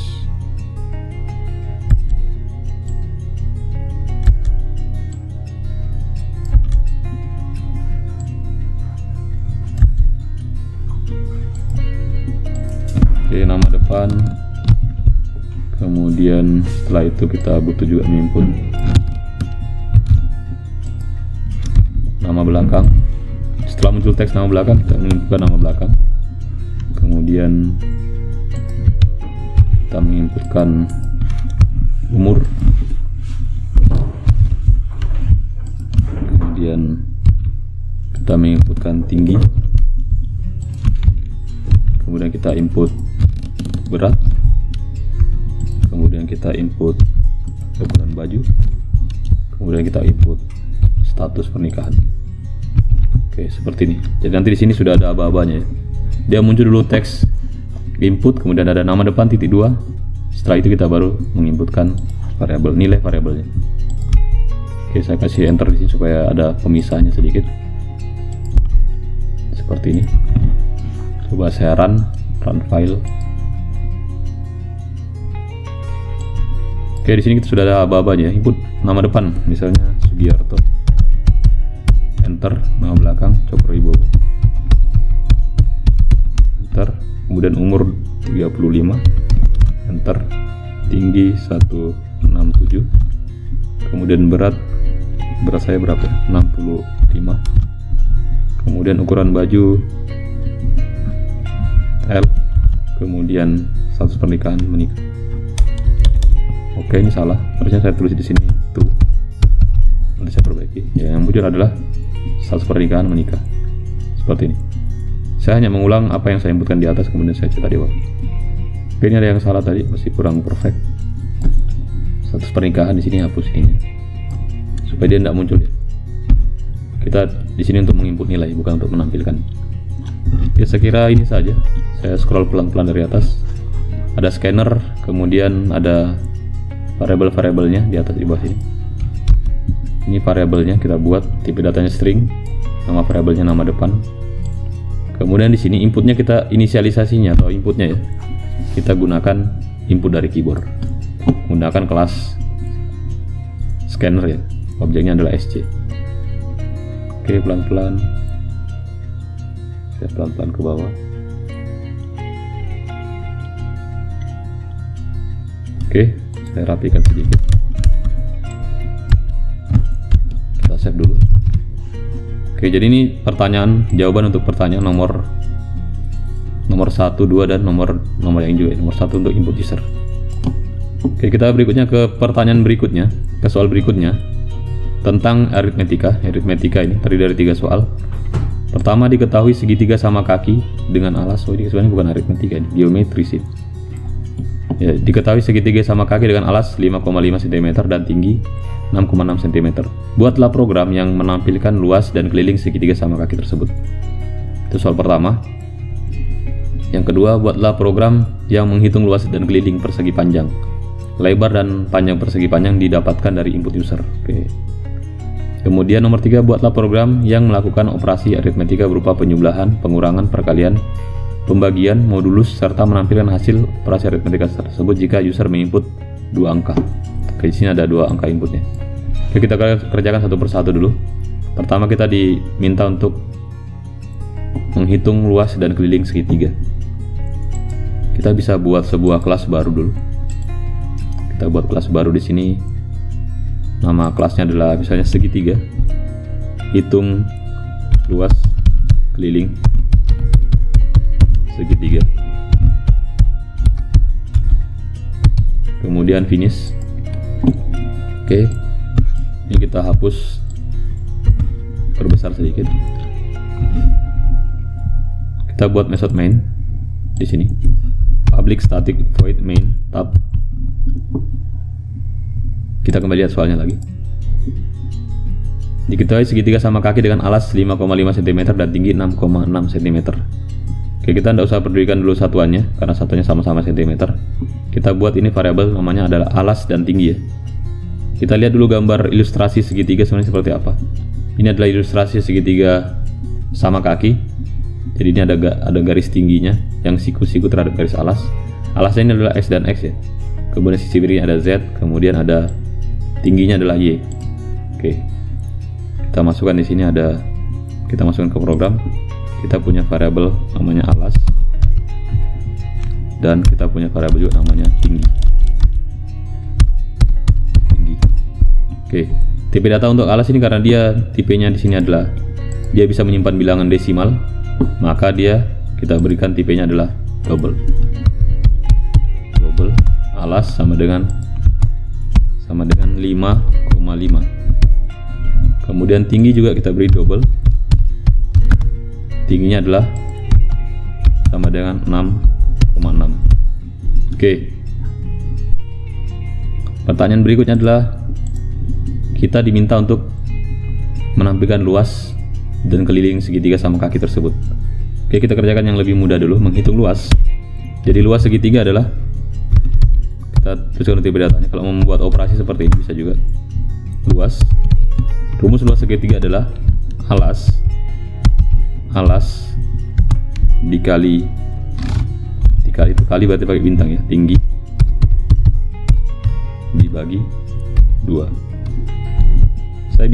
Oke, nama depan. Kemudian setelah itu kita butuh juga menginput nama belakang. Setelah muncul teks nama belakang, kita menginputkan nama belakang. Kemudian kita menginputkan umur. Kemudian kita menginputkan tinggi. Kemudian kita input berat. Kemudian kita input ukuran baju. Kemudian kita input status pernikahan. Oke, seperti ini. Jadi nanti di sini sudah ada aba-abanya ya. Dia muncul dulu teks input, kemudian ada nama depan titik 2. Setelah itu kita baru menginputkan variabel, nilai variabelnya. Oke, saya kasih enter di sini supaya ada pemisahnya sedikit. Seperti ini. Coba saya run file. Oke, di sini kita sudah ada aba-abanya. Input nama depan, misalnya Sugiarto. Enter, nama belakang Cokro Wibowo. Enter, kemudian umur 35. Enter, tinggi 167. Kemudian berat saya berapa? 65. Kemudian ukuran baju L. Kemudian status pernikahan menikah. Oke, ini salah. Harusnya saya tulis di sini tuh. Nanti saya perbaiki. Ya, yang muncul adalah status pernikahan menikah. Seperti ini. Saya hanya mengulang apa yang saya inputkan di atas, kemudian saya cetak di bawah. Oke, ini ada yang salah tadi, masih kurang perfect. Status pernikahan di sini hapus ini, supaya dia tidak muncul ya. Kita di sini untuk menginput nilai, bukan untuk menampilkan. Ya, saya kira ini saja. Saya scroll pelan-pelan dari atas. Ada scanner, kemudian ada variabel-variabelnya di atas di bawah sini. Ini variabelnya kita buat, tipe datanya string, nama variabelnya nama depan. Kemudian di sini inputnya kita inisialisasinya atau inputnya ya. Kita gunakan input dari keyboard. Menggunakan kelas scanner ya. Objeknya adalah SC. Oke, pelan-pelan. Saya pelan-pelan ke bawah. Oke, saya rapikan sedikit. Kita save dulu. Oke, jadi ini jawaban untuk pertanyaan nomor 1, 2 dan nomor yang juga. Nomor 1 untuk input user. Oke, kita berikutnya ke pertanyaan berikutnya, ke soal berikutnya tentang aritmetika. Aritmetika ini terdiri dari 3 soal. Pertama, diketahui segitiga sama kaki dengan alas. Oh, ini sebenarnya bukan aritmetika, ini geometri sih. Ya, diketahui segitiga sama kaki dengan alas 5,5 cm dan tinggi 6,6 cm. Buatlah program yang menampilkan luas dan keliling segitiga sama kaki tersebut. Itu soal pertama. Yang kedua, buatlah program yang menghitung luas dan keliling persegi panjang. Lebar dan panjang persegi panjang didapatkan dari input user. Oke. Kemudian nomor 3, buatlah program yang melakukan operasi aritmetika berupa penjumlahan, pengurangan, perkalian, pembagian, modulus, serta menampilkan hasil operasi aritmetika tersebut jika user menginput 2 angka. Oke, di sini ada 2 angka inputnya. Oke, kita kerjakan satu persatu dulu. Pertama, kita diminta untuk menghitung luas dan keliling segitiga. Kita bisa buat sebuah kelas baru dulu. Kita buat kelas baru di sini. Nama kelasnya adalah misalnya segitiga. Hitung luas keliling segitiga. Kemudian finish. Oke. Ini kita hapus, perbesar sedikit. Kita buat method main di sini. Public static void main tab. Kita kembali lihat soalnya lagi. Diketahui segitiga sama kaki dengan alas 5,5 cm dan tinggi 6,6 cm. Oke, kita tidak usah pedulikan dulu satuannya karena satuannya sama-sama cm. Kita buat ini variabel namanya adalah alas dan tinggi ya. Kita lihat dulu gambar ilustrasi segitiga sebenarnya seperti apa. Ini adalah ilustrasi segitiga sama kaki. Jadi ini ada garis tingginya yang siku-siku terhadap garis alas. Alasnya ini adalah X dan X ya. Kemudian sisi kirinya ada Z, kemudian ada tingginya adalah Y. Oke. Kita masukkan di sini kita masukkan ke program. Kita punya variabel namanya alas dan kita punya variabel juga namanya tinggi. Oke, tipe data untuk alas ini karena dia tipenya di sini adalah dia bisa menyimpan bilangan desimal, maka kita berikan tipenya adalah double. Alas sama dengan 5,5. Kemudian tinggi juga kita beri double. Tingginya adalah sama dengan 6,6. Oke. Pertanyaan berikutnya adalah kita diminta untuk menampilkan luas dan keliling segitiga sama kaki tersebut. Oke, kita kerjakan yang lebih mudah dulu, menghitung luas. Jadi luas segitiga adalah kita tuliskan tipe datanya. Kalau membuat operasi seperti ini bisa juga. Rumus luas segitiga adalah alas dikali itu kali berarti pakai bintang ya, tinggi dibagi 2. Saya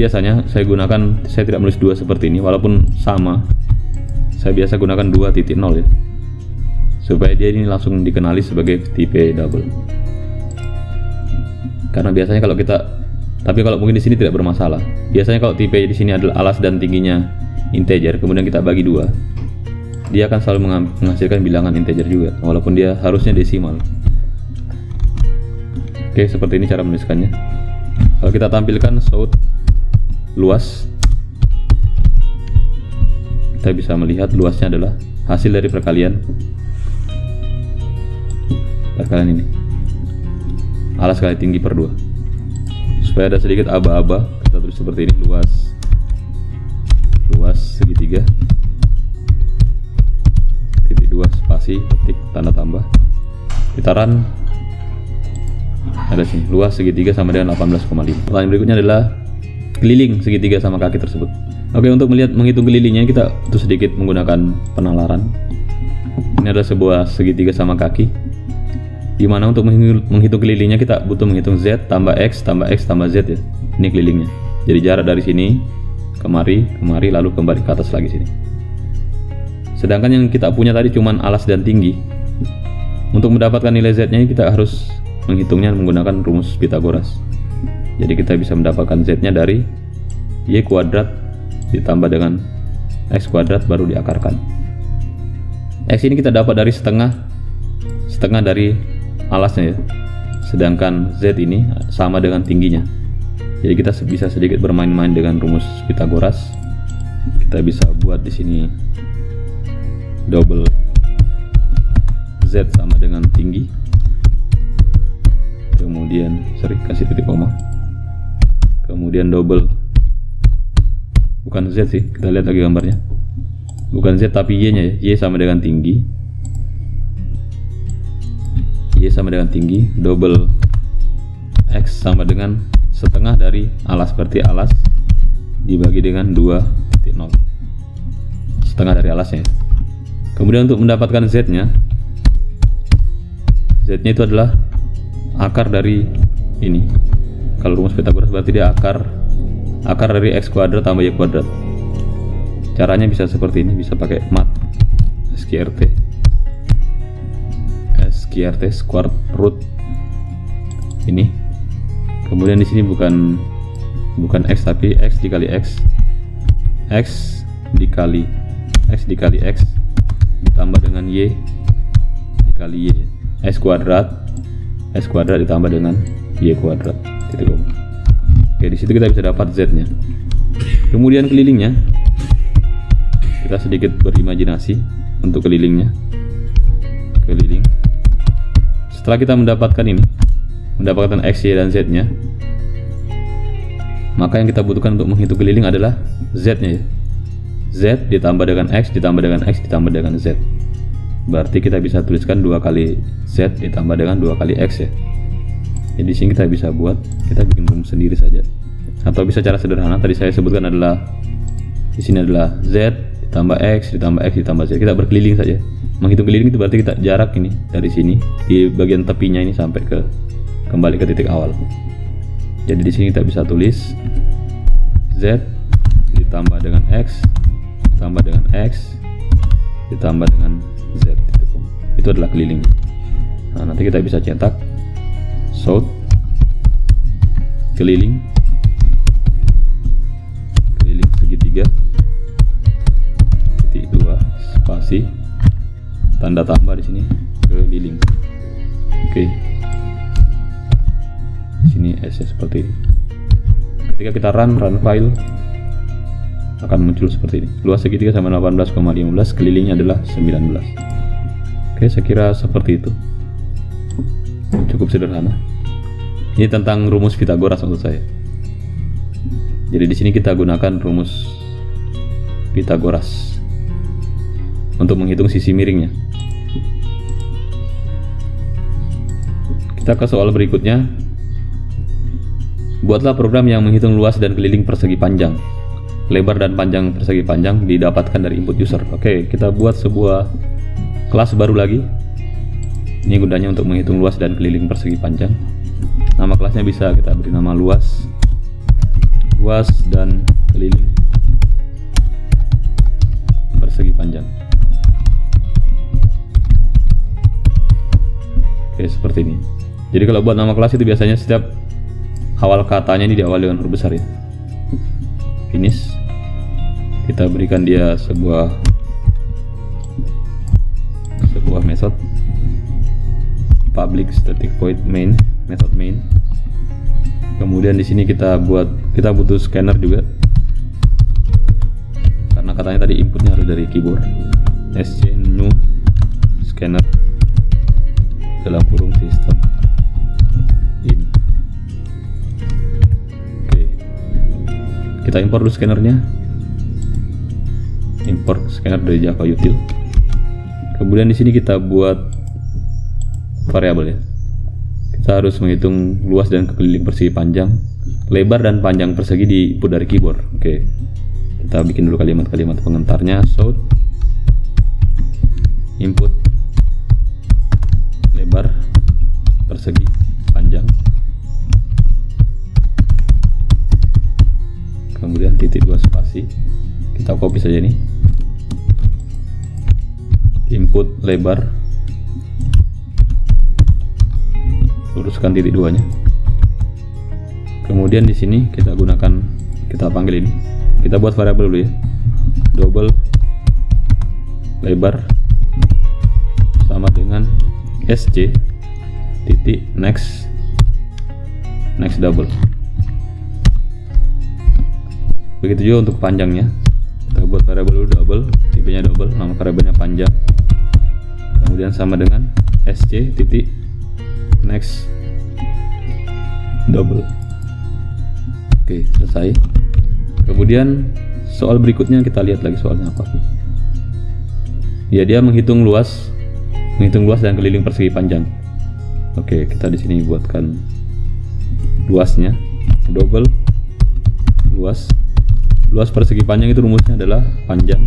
tidak menulis 2 seperti ini, walaupun sama. Saya biasa gunakan 2.0 ya, supaya dia ini langsung dikenali sebagai tipe double. Karena biasanya tapi kalau mungkin di sini tidak bermasalah. Biasanya kalau tipe di sini adalah alas dan tingginya integer, kemudian kita bagi 2, dia akan selalu menghasilkan bilangan integer juga, walaupun dia harusnya desimal. Oke, seperti ini cara menuliskannya. Kalau kita tampilkan show luas, kita bisa melihat luasnya adalah hasil dari perkalian ini, alas kali tinggi per 2. Supaya ada sedikit aba-aba, kita tulis seperti ini, luas segitiga titik 2 spasi ketik tanda tambah, kita run, ada sini luas segitiga sama dengan 18,5. Pertanyaan berikutnya adalah keliling segitiga sama kaki tersebut. Oke, untuk menghitung kelilingnya kita sedikit menggunakan penalaran. Ini adalah sebuah segitiga sama kaki, dimana untuk menghitung kelilingnya kita butuh menghitung Z tambah X tambah X tambah Z ya. Ini kelilingnya. Jadi jarak dari sini kemari lalu kembali ke atas lagi sini. Sedangkan yang kita punya tadi cuman alas dan tinggi. Untuk mendapatkan nilai Z-nya kita harus menghitungnya menggunakan rumus Pythagoras. Jadi kita bisa mendapatkan Z-nya dari Y kuadrat ditambah dengan X kuadrat baru diakarkan. X ini kita dapat dari setengah dari alasnya ya. Sedangkan Z ini sama dengan tingginya. Jadi kita bisa sedikit bermain-main dengan rumus Pythagoras. Kita bisa buat di sini double Z sama dengan tinggi. Kemudian kasih titik koma. Kemudian double, bukan Z sih, kita lihat lagi gambarnya. Bukan Z tapi Y-nya ya. Y sama dengan tinggi. Y sama dengan tinggi, double X sama dengan setengah dari alas, berarti alas dibagi dengan 2.0, setengah dari alasnya. Kemudian untuk mendapatkan Z-nya itu adalah akar dari ini. Kalau rumus Pythagoras berarti dia akar dari X kuadrat tambah Y kuadrat. Caranya bisa seperti ini, bisa pakai mat SQRT square root ini. Kemudian di sini bukan X tapi X dikali X dikali X ditambah dengan Y dikali Y, X kuadrat ditambah dengan Y kuadrat titik koma. Oke, di situ kita bisa dapat Z-nya. Kemudian kelilingnya kita sedikit berimajinasi untuk kelilingnya. Keliling. Setelah kita mendapatkan X, Y, dan Z-nya, maka yang kita butuhkan untuk menghitung keliling adalah Z-nya ya. Z ditambah dengan X ditambah dengan X ditambah dengan Z. berarti kita bisa tuliskan 2 kali Z ditambah dengan 2 kali X ya. Jadi di sini kita bisa buat, kita bikin rumus sendiri saja. Atau bisa cara sederhana tadi saya sebutkan adalah di sini adalah Z ditambah X ditambah X ditambah Z. Kita berkeliling saja. Menghitung keliling itu berarti kita jarak ini dari sini di bagian tepinya ini sampai ke kembali ke titik awal. Jadi di sini kita bisa tulis Z ditambah dengan X ditambah dengan X ditambah dengan Z. Itu adalah kelilingnya. Nah, nanti kita bisa cetak south keliling segitiga titik 2 spasi tanda tambah di sini keliling. Oke. Di sini S-nya seperti ini. Ketika kita run file akan muncul seperti ini. Luas segitiga sama 18,15, kelilingnya adalah 19. Oke, saya kira seperti itu. Cukup sederhana. Ini tentang rumus Pythagoras maksud saya. Jadi di sini kita gunakan rumus Pythagoras untuk menghitung sisi miringnya. Kita ke soal berikutnya. Buatlah program yang menghitung luas dan keliling persegi panjang. Lebar dan panjang persegi panjang didapatkan dari input user. Oke, kita buat sebuah kelas baru lagi. Ini gunanya untuk menghitung luas dan keliling persegi panjang. Nama kelasnya bisa kita beri nama luas dan keliling persegi panjang. Oke, seperti ini. Jadi kalau buat nama kelas itu biasanya setiap awal katanya ini diawali dengan huruf besar ya. Finish. Kita berikan dia sebuah method public static void main, method main. Kemudian di sini kita butuh scanner juga, karena katanya tadi inputnya harus dari keyboard. Sc new scanner dalam kurung sistem in. Oke, kita import dulu scannernya. Import scanner dari Java util. Kemudian di sini kita buat variabel ya. Kita harus menghitung luas dan keliling persegi panjang, lebar dan panjang persegi di input dari keyboard. Oke, kita bikin dulu kalimat-kalimat pengentarnya. South input lebar persegi panjang, kemudian titik 2 spasi. Kita copy saja ini, input lebar, luruskan titik 2 nya. Kemudian di sini kita panggil ini, kita buat variabel dulu ya. Double lebar sama dengan sc titik next double. Begitu juga untuk panjangnya. Kita buat variabel dulu double, tipenya double, nama variabelnya panjang. Kemudian sama dengan sc titik next double. Oke, selesai. Kemudian soal berikutnya kita lihat lagi soalnya apa. Ya, dia menghitung luas dan keliling persegi panjang. Oke, kita di sini buatkan luasnya double luas persegi panjang itu rumusnya adalah panjang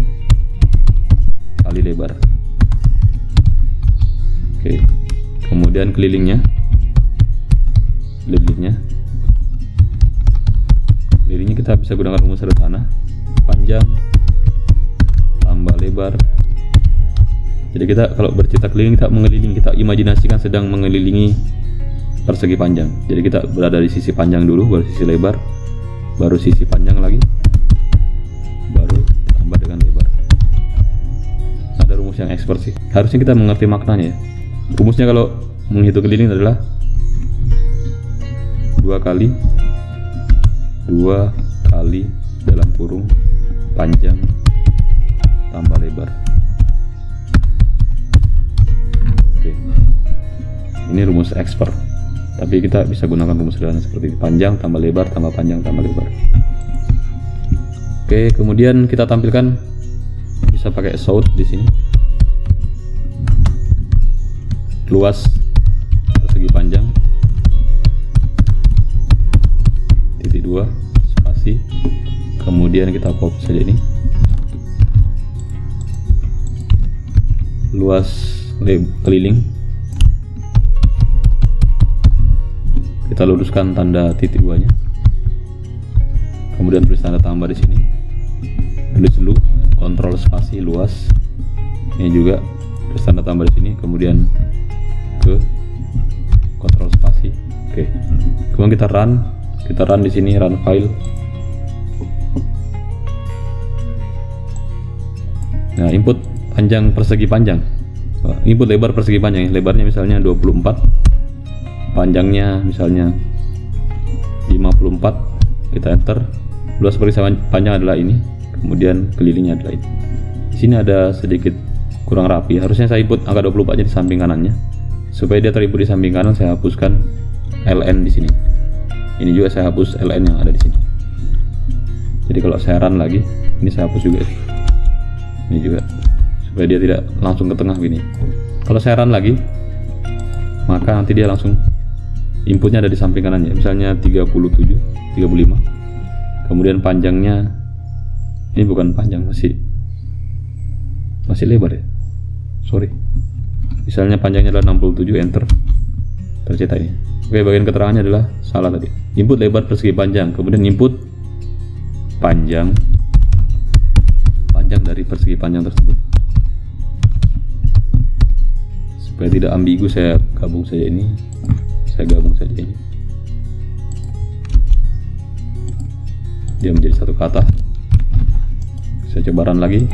kali lebar. Oke, kemudian kelilingnya kita bisa gunakan rumus sederhana, panjang tambah lebar. Jadi kita kalau bercetak keliling, kita mengelilingi, kita imajinasikan sedang mengelilingi persegi panjang. Jadi kita berada di sisi panjang dulu, baru sisi lebar, baru sisi panjang lagi, baru tambah dengan lebar. Ada rumus yang expert sih, harusnya kita mengerti maknanya ya. Rumusnya kalau menghitung keliling adalah 2 kali dalam kurung panjang tambah lebar. Oke, ini rumus expert, tapi kita bisa gunakan rumus sederhana seperti ini, panjang tambah lebar tambah panjang tambah lebar. Oke, kemudian kita tampilkan bisa pakai south di sini. luas persegi panjang, titik 2 spasi, kemudian kita copy saja ini, luas keliling, kita luruskan tanda titik 2 nya, kemudian tulis tanda tambah di sini, tulis dulu kontrol spasi luas, ini juga tulis tanda tambah di sini, kemudian ke kontrol spasi. Oke, kemudian kita run di sini, run file. Nah, input panjang persegi panjang, input lebar persegi panjang, lebarnya misalnya 24, panjangnya misalnya 54, kita enter. Luas persegi panjang adalah ini, kemudian kelilingnya adalah ini. Di sini ada sedikit kurang rapi, harusnya saya input angka 24 nya di samping kanannya. Supaya dia terinput di samping kanan, saya hapuskan ln di sini. Ini juga saya hapus ln yang ada di sini. Jadi kalau saya run lagi, ini saya hapus juga. Ini juga, supaya dia tidak langsung ke tengah begini. Kalau saya run lagi, maka nanti dia langsung inputnya ada di samping kanannya, misalnya 37, 35. Kemudian panjangnya, ini bukan panjang, masih lebar ya, sorry. Misalnya panjangnya adalah 67, enter, tercetak ini. Oke, bagian keterangannya adalah salah tadi. Input lebar persegi panjang, kemudian input panjang dari persegi panjang tersebut. Supaya tidak ambigu, saya gabung saja ini, dia menjadi satu kata. Saya coba run lagi.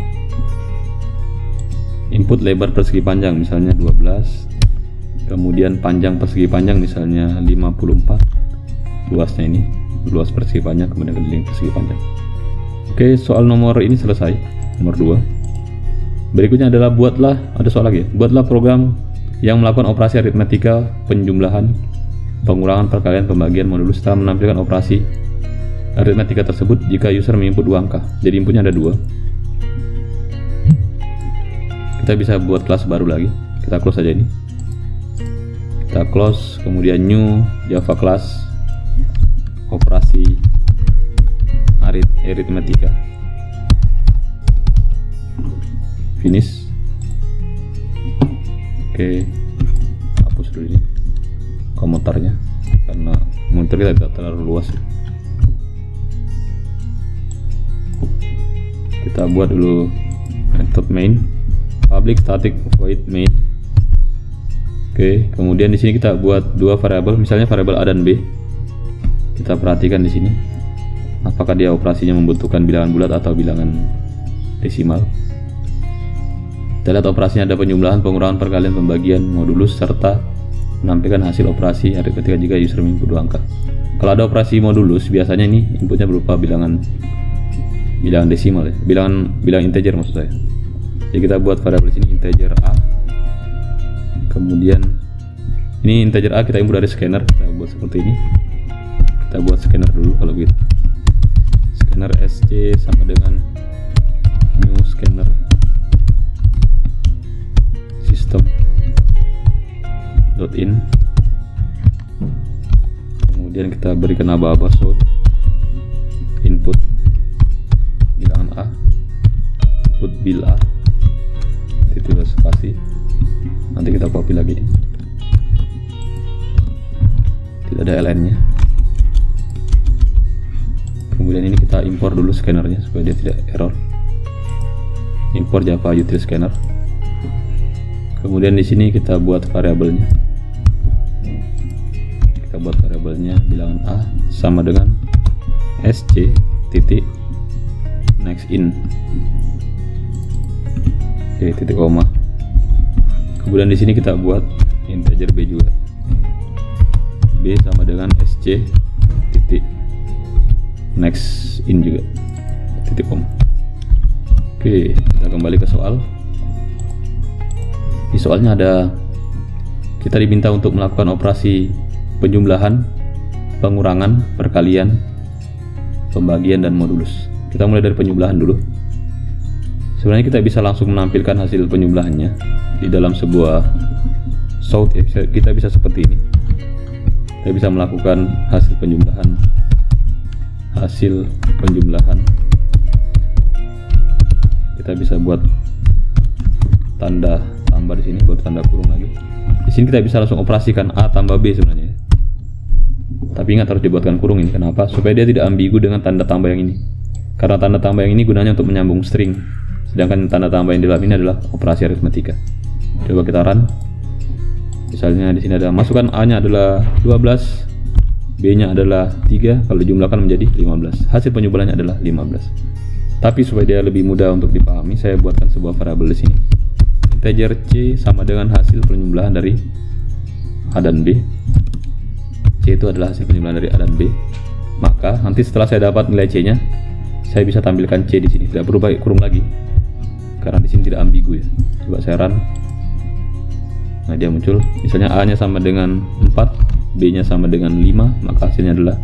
Input lebar persegi panjang misalnya 12, kemudian panjang persegi panjang misalnya 54, luasnya ini, luas persegi panjang, kemudian keliling persegi panjang. Oke, soal nomor ini selesai, nomor 2. Berikutnya adalah ada soal lagi ya, buatlah program yang melakukan operasi aritmetika penjumlahan, pengurangan, perkalian, pembagian modulus setelah menampilkan operasi aritmetika tersebut jika user menginput 2 angka. Jadi inputnya ada 2. Kita bisa buat kelas baru lagi, kita close aja ini, kita close, kemudian new Java class operasi aritmetika, finish. Oke, hapus dulu ini komentarnya karena monitor kita tidak terlalu luas. Kita buat dulu method main, public static void main. Oke, kemudian di sini kita buat 2 variabel, misalnya variabel A dan B. Kita perhatikan di sini, apakah dia operasinya membutuhkan bilangan bulat atau bilangan desimal. Kita lihat operasinya ada penjumlahan, pengurangan, perkalian, pembagian, modulus, serta menampilkan hasil operasi aritmetika jika user menginput 2 angka. Kalau ada operasi modulus, biasanya ini inputnya berupa bilangan desimal ya, bilangan integer maksud saya. Jadi kita buat variabel sini integer A, kemudian ini integer A kita input dari scanner, kita buat seperti ini. Kita buat scanner dulu kalau gitu. Scanner SC sama dengan new scanner system.in. Kemudian kita berikan aba-aba so input bilangan A, input bil A, titik spasi. Nanti kita copy lagi nih, tidak ada ln nya. Kemudian ini kita impor dulu scannernya supaya dia tidak error. Impor Java util scanner. Kemudian di sini kita buat variabelnya. Kita buat variabelnya bilangan A sama dengan sc titik next in. Oke, titik koma. Kemudian di sini kita buat integer B juga. B sama dengan sc titik next in juga, titik koma. Oke, kita kembali ke soal. Di soalnya ada, kita diminta untuk melakukan operasi penjumlahan, pengurangan, perkalian, pembagian, dan modulus. Kita mulai dari penjumlahan dulu. Sebenarnya kita bisa langsung menampilkan hasil penjumlahannya di dalam sebuah sort ya, kita bisa seperti ini. Kita bisa melakukan hasil penjumlahan kita bisa buat tanda tambah di sini, buat tanda kurung lagi. Di sini kita bisa langsung operasikan A tambah B sebenarnya. Tapi ingat harus dibuatkan kurung ini. Kenapa? Supaya dia tidak ambigu dengan tanda tambah yang ini. Karena tanda tambah yang ini gunanya untuk menyambung string, sedangkan tanda tambah yang di dalam ini adalah operasi aritmatika. Coba kita run. Misalnya di sini ada masukan A-nya adalah 12, B-nya adalah 3, kalau dijumlahkan menjadi 15. Hasil penjumlahannya adalah 15. Tapi supaya dia lebih mudah untuk dipahami, saya buatkan sebuah variabel di sini. Integer C sama dengan hasil penjumlahan dari A dan B. C itu adalah hasil penjumlahan dari A dan B. Maka nanti setelah saya dapat nilai C-nya, saya bisa tampilkan C di sini, tidak perlu pakai kurung lagi. Karena di sini tidak ambigu ya. Coba saya run. Nah, dia muncul. Misalnya A-nya sama dengan 4, B-nya sama dengan 5, maka hasilnya adalah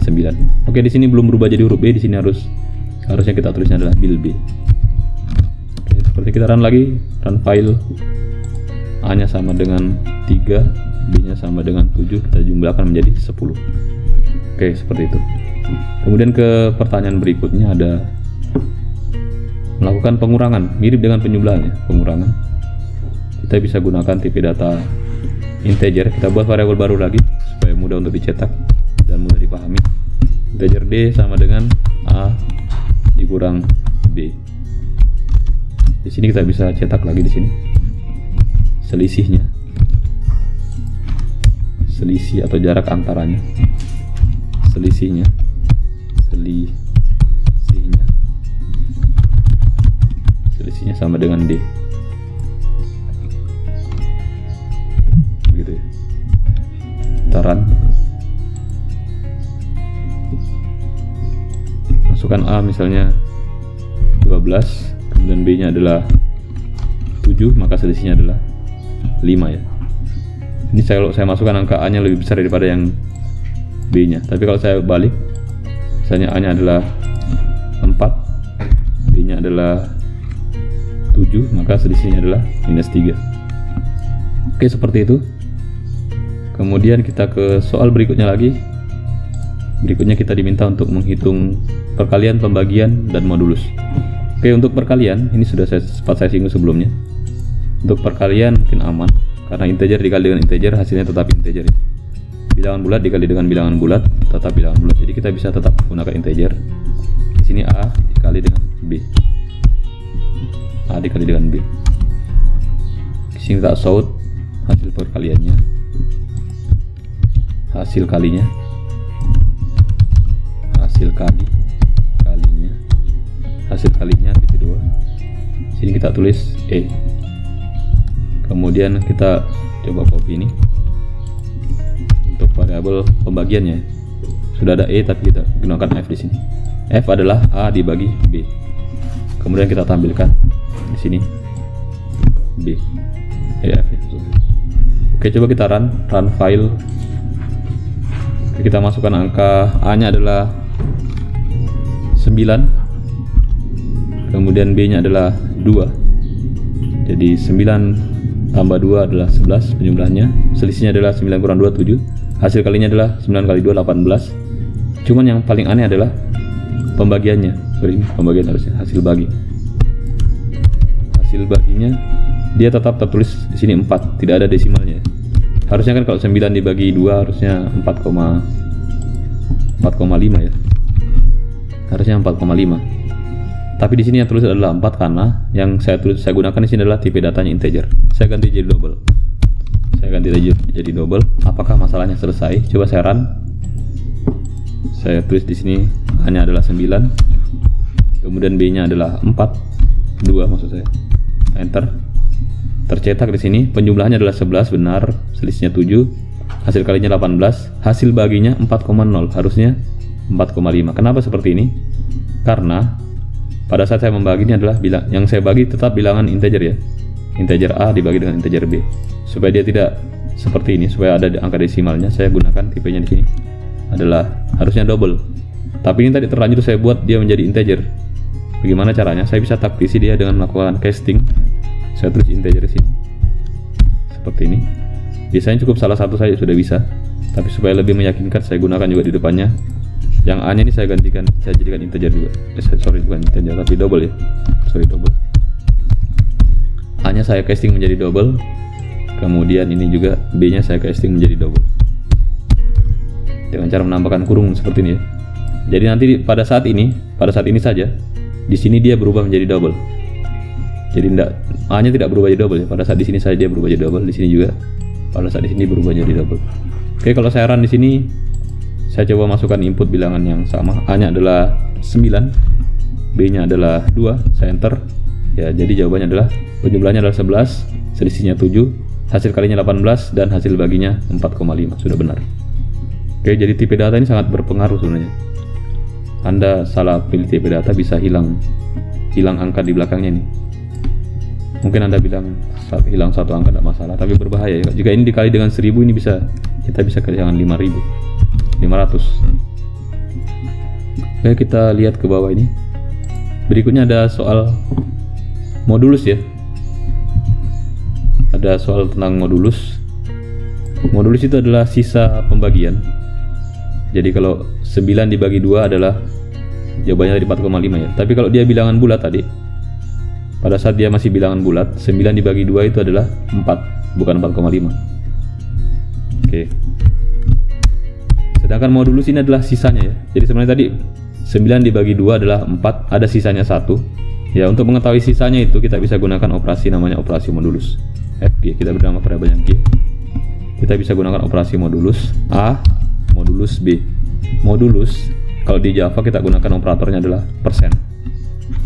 9. Oke, di sini belum berubah jadi huruf B, di sini harusnya kita tulisnya adalah bil B. Oke, seperti kita run lagi, run file. A-nya sama dengan 3, B-nya sama dengan 7, kita jumlahkan menjadi 10. Oke, seperti itu. Kemudian ke pertanyaan berikutnya ada melakukan pengurangan, mirip dengan penjumlahan ya, pengurangan. Kita bisa gunakan tipe data integer, kita buat variabel baru lagi supaya mudah untuk dicetak dan mudah dipahami. Integer D sama dengan A dikurang B. Di sini kita bisa cetak lagi di sini selisihnya, selisih atau jarak antaranya, selisihnya sama dengan D. Begitu ya. Taran. Masukkan A misalnya 12, kemudian B-nya adalah 7, maka selisihnya adalah 5 ya. Ini kalau saya masukkan angka A-nya lebih besar daripada yang B-nya. Tapi kalau saya balik, misalnya A-nya adalah 4, B-nya adalah 7, maka selisihnya adalah minus 3. Oke, seperti itu. Kemudian kita ke soal berikutnya lagi. Berikutnya kita diminta untuk menghitung perkalian, pembagian, dan modulus. Oke, untuk perkalian ini sudah sempat saya singgung sebelumnya. Untuk perkalian mungkin aman karena integer dikali dengan integer hasilnya tetap integer. Bilangan bulat dikali dengan bilangan bulat tetap bilangan bulat. Jadi kita bisa tetap menggunakan integer. Di sini A dikali dengan B. A dikali dengan B. Di sini kita sort hasil perkaliannya, hasil kalinya, hasil kalinya, hasil kalinya titik 2. Sini kita tulis E. Kemudian kita coba copy ini untuk variabel pembagiannya. Sudah ada E tapi kita gunakan F di sini. F adalah A dibagi B. Kemudian kita tampilkan di sini B. F. Oke, coba kita run file. Oke, kita masukkan angka A-nya adalah 9, kemudian B-nya adalah 2. Jadi 9 tambah 2 adalah 11 penjumlahnya. Selisihnya adalah 9 kurang 2 7. Hasil kalinya adalah 9 kali 2 18. Cuman yang paling aneh adalah pembagiannya. Sorry, pembagian harusnya hasil bagi. Hasil baginya dia tetap tertulis di sini 4, tidak ada desimalnya. Harusnya kan kalau 9 dibagi 2 harusnya 4,5 ya. Harusnya 4,5. Tapi di sini yang tulis adalah 4 karena yang saya gunakan di sini adalah tipe datanya integer. Saya ganti jadi double. Apakah masalahnya selesai? Coba saya run. Saya tulis di sini hanya adalah 9. Kemudian B-nya adalah 4. 2 maksud saya. Enter. Tercetak di sini penjumlahannya adalah 11 benar, selisihnya 7. Hasil kalinya 18, hasil baginya 4,0, harusnya 4,5. Kenapa seperti ini? Karena pada saat saya membagi ini adalah yang saya bagi tetap bilangan integer ya. Integer A dibagi dengan integer B. Supaya dia tidak seperti ini, supaya ada angka desimalnya, saya gunakan tipenya di sini adalah harusnya double. Tapi ini tadi terlanjur saya buat dia menjadi integer. Bagaimana caranya? Saya bisa taktisi dia dengan melakukan casting. Saya tulis integer di sini seperti ini. Biasanya cukup salah satu saja sudah bisa, tapi supaya lebih meyakinkan saya gunakan juga di depannya. Yang A-nya ini saya gantikan, saya jadikan integer juga. Sorry, bukan integer tapi double ya. Sorry, double. A-nya saya casting menjadi double. Kemudian ini juga B-nya saya casting menjadi double. Dengan cara menambahkan kurung seperti ini ya. Jadi nanti pada saat ini saja, di sini dia berubah menjadi double. Jadi A-nya tidak berubah jadi double ya. Pada saat di sini saja dia berubah jadi double, di sini juga. Pada saat di sini berubah jadi double. Oke, kalau saya run di sini, saya coba masukkan input bilangan yang sama. A-nya adalah 9, B-nya adalah 2, saya enter. Ya, jadi jawabannya adalah penjumlahnya adalah 11, selisihnya 7, hasil kalinya 18 dan hasil baginya 4,5. Sudah benar. Oke, jadi tipe data ini sangat berpengaruh sebenarnya. Anda salah pilih tipe data bisa hilang angka di belakangnya nih. Mungkin Anda bilang hilang satu angka tidak masalah, tapi berbahaya ya. Jika ini dikali dengan 1000 ini kita bisa kehilangan 500. Oke, kita lihat ke bawah ini. Berikutnya ada soal modulus ya. Ada soal tentang modulus. Modulus itu adalah sisa pembagian. Jadi kalau 9 dibagi 2 adalah jawabannya tadi 4,5 ya. Tapi kalau dia bilangan bulat tadi, pada saat dia masih bilangan bulat, 9 dibagi 2 itu adalah 4, bukan 4,5. Oke. Sedangkan modulus ini adalah sisanya ya. Jadi sebenarnya tadi 9 dibagi 2 adalah 4, ada sisanya 1. Ya, untuk mengetahui sisanya itu kita bisa gunakan operasi namanya operasi modulus. FG, kita beri nama variabelnya G. Kita bisa gunakan operasi modulus A modulus B. Modulus kalau di Java kita gunakan operatornya adalah persen.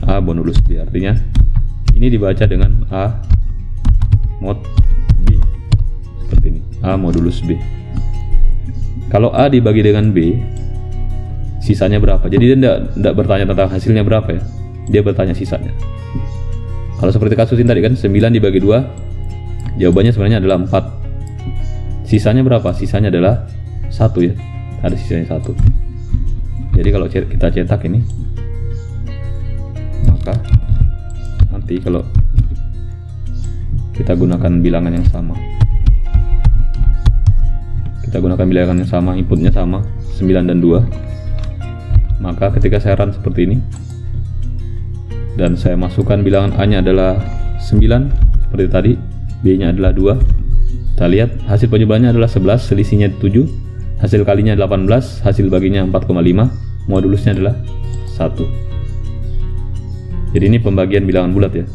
A modulus B, artinya ini dibaca dengan A mod B. Seperti ini, A modulus B. Kalau A dibagi dengan B, sisanya berapa? Jadi dia tidak bertanya tentang hasilnya berapa ya, dia bertanya sisanya. Kalau seperti kasus ini tadi kan 9 dibagi 2, jawabannya sebenarnya adalah 4. Sisanya berapa? Sisanya adalah 1 ya, ada sisanya 1. Jadi kalau kita cetak ini, maka nanti kalau kita gunakan bilangan yang sama, inputnya sama 9 dan 2, maka ketika saya run seperti ini dan saya masukkan bilangan A nya adalah 9 seperti tadi, B nya adalah 2, kita lihat hasil penjumlahannya adalah 11, selisihnya 7, hasil kalinya 18, hasil baginya 4,5, modulusnya adalah 1. Jadi ini pembagian bilangan bulat ya.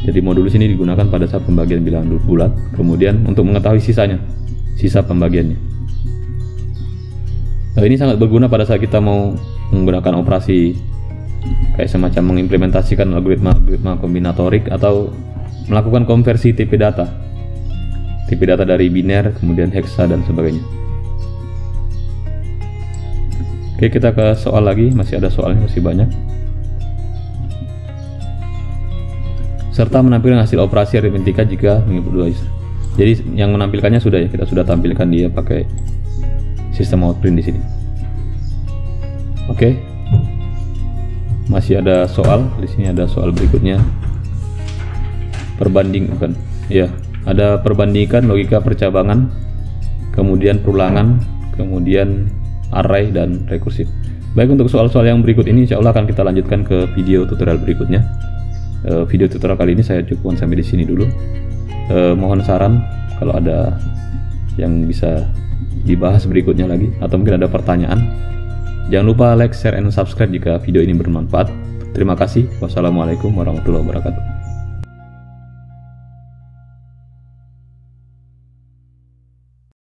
Jadi modulus ini digunakan pada saat pembagian bilangan bulat. Kemudian untuk mengetahui sisanya, sisa pembagiannya. Nah, ini sangat berguna pada saat kita mau menggunakan operasi kayak semacam mengimplementasikan algoritma kombinatorik atau melakukan konversi tipe data dari biner kemudian heksa dan sebagainya. Oke, kita ke soal lagi, masih ada soalnya, masih banyak. Serta menampilkan hasil operasi aritmetika jika menginput 2 user. Jadi yang menampilkannya sudah ya, kita sudah tampilkan dia pakai sistem outprint di sini. Oke. Masih ada soal, di sini ada soal berikutnya. Perbandingan, ya, ada perbandingan logika percabangan, kemudian perulangan, kemudian array dan rekursif. Baik, untuk soal-soal yang berikut ini insya Allah akan kita lanjutkan ke video tutorial berikutnya. Video tutorial kali ini saya cukupkan sampai di sini dulu. Mohon saran kalau ada yang bisa dibahas berikutnya lagi atau mungkin ada pertanyaan. Jangan lupa like, share, and subscribe jika video ini bermanfaat. Terima kasih. Wassalamualaikum warahmatullahi wabarakatuh.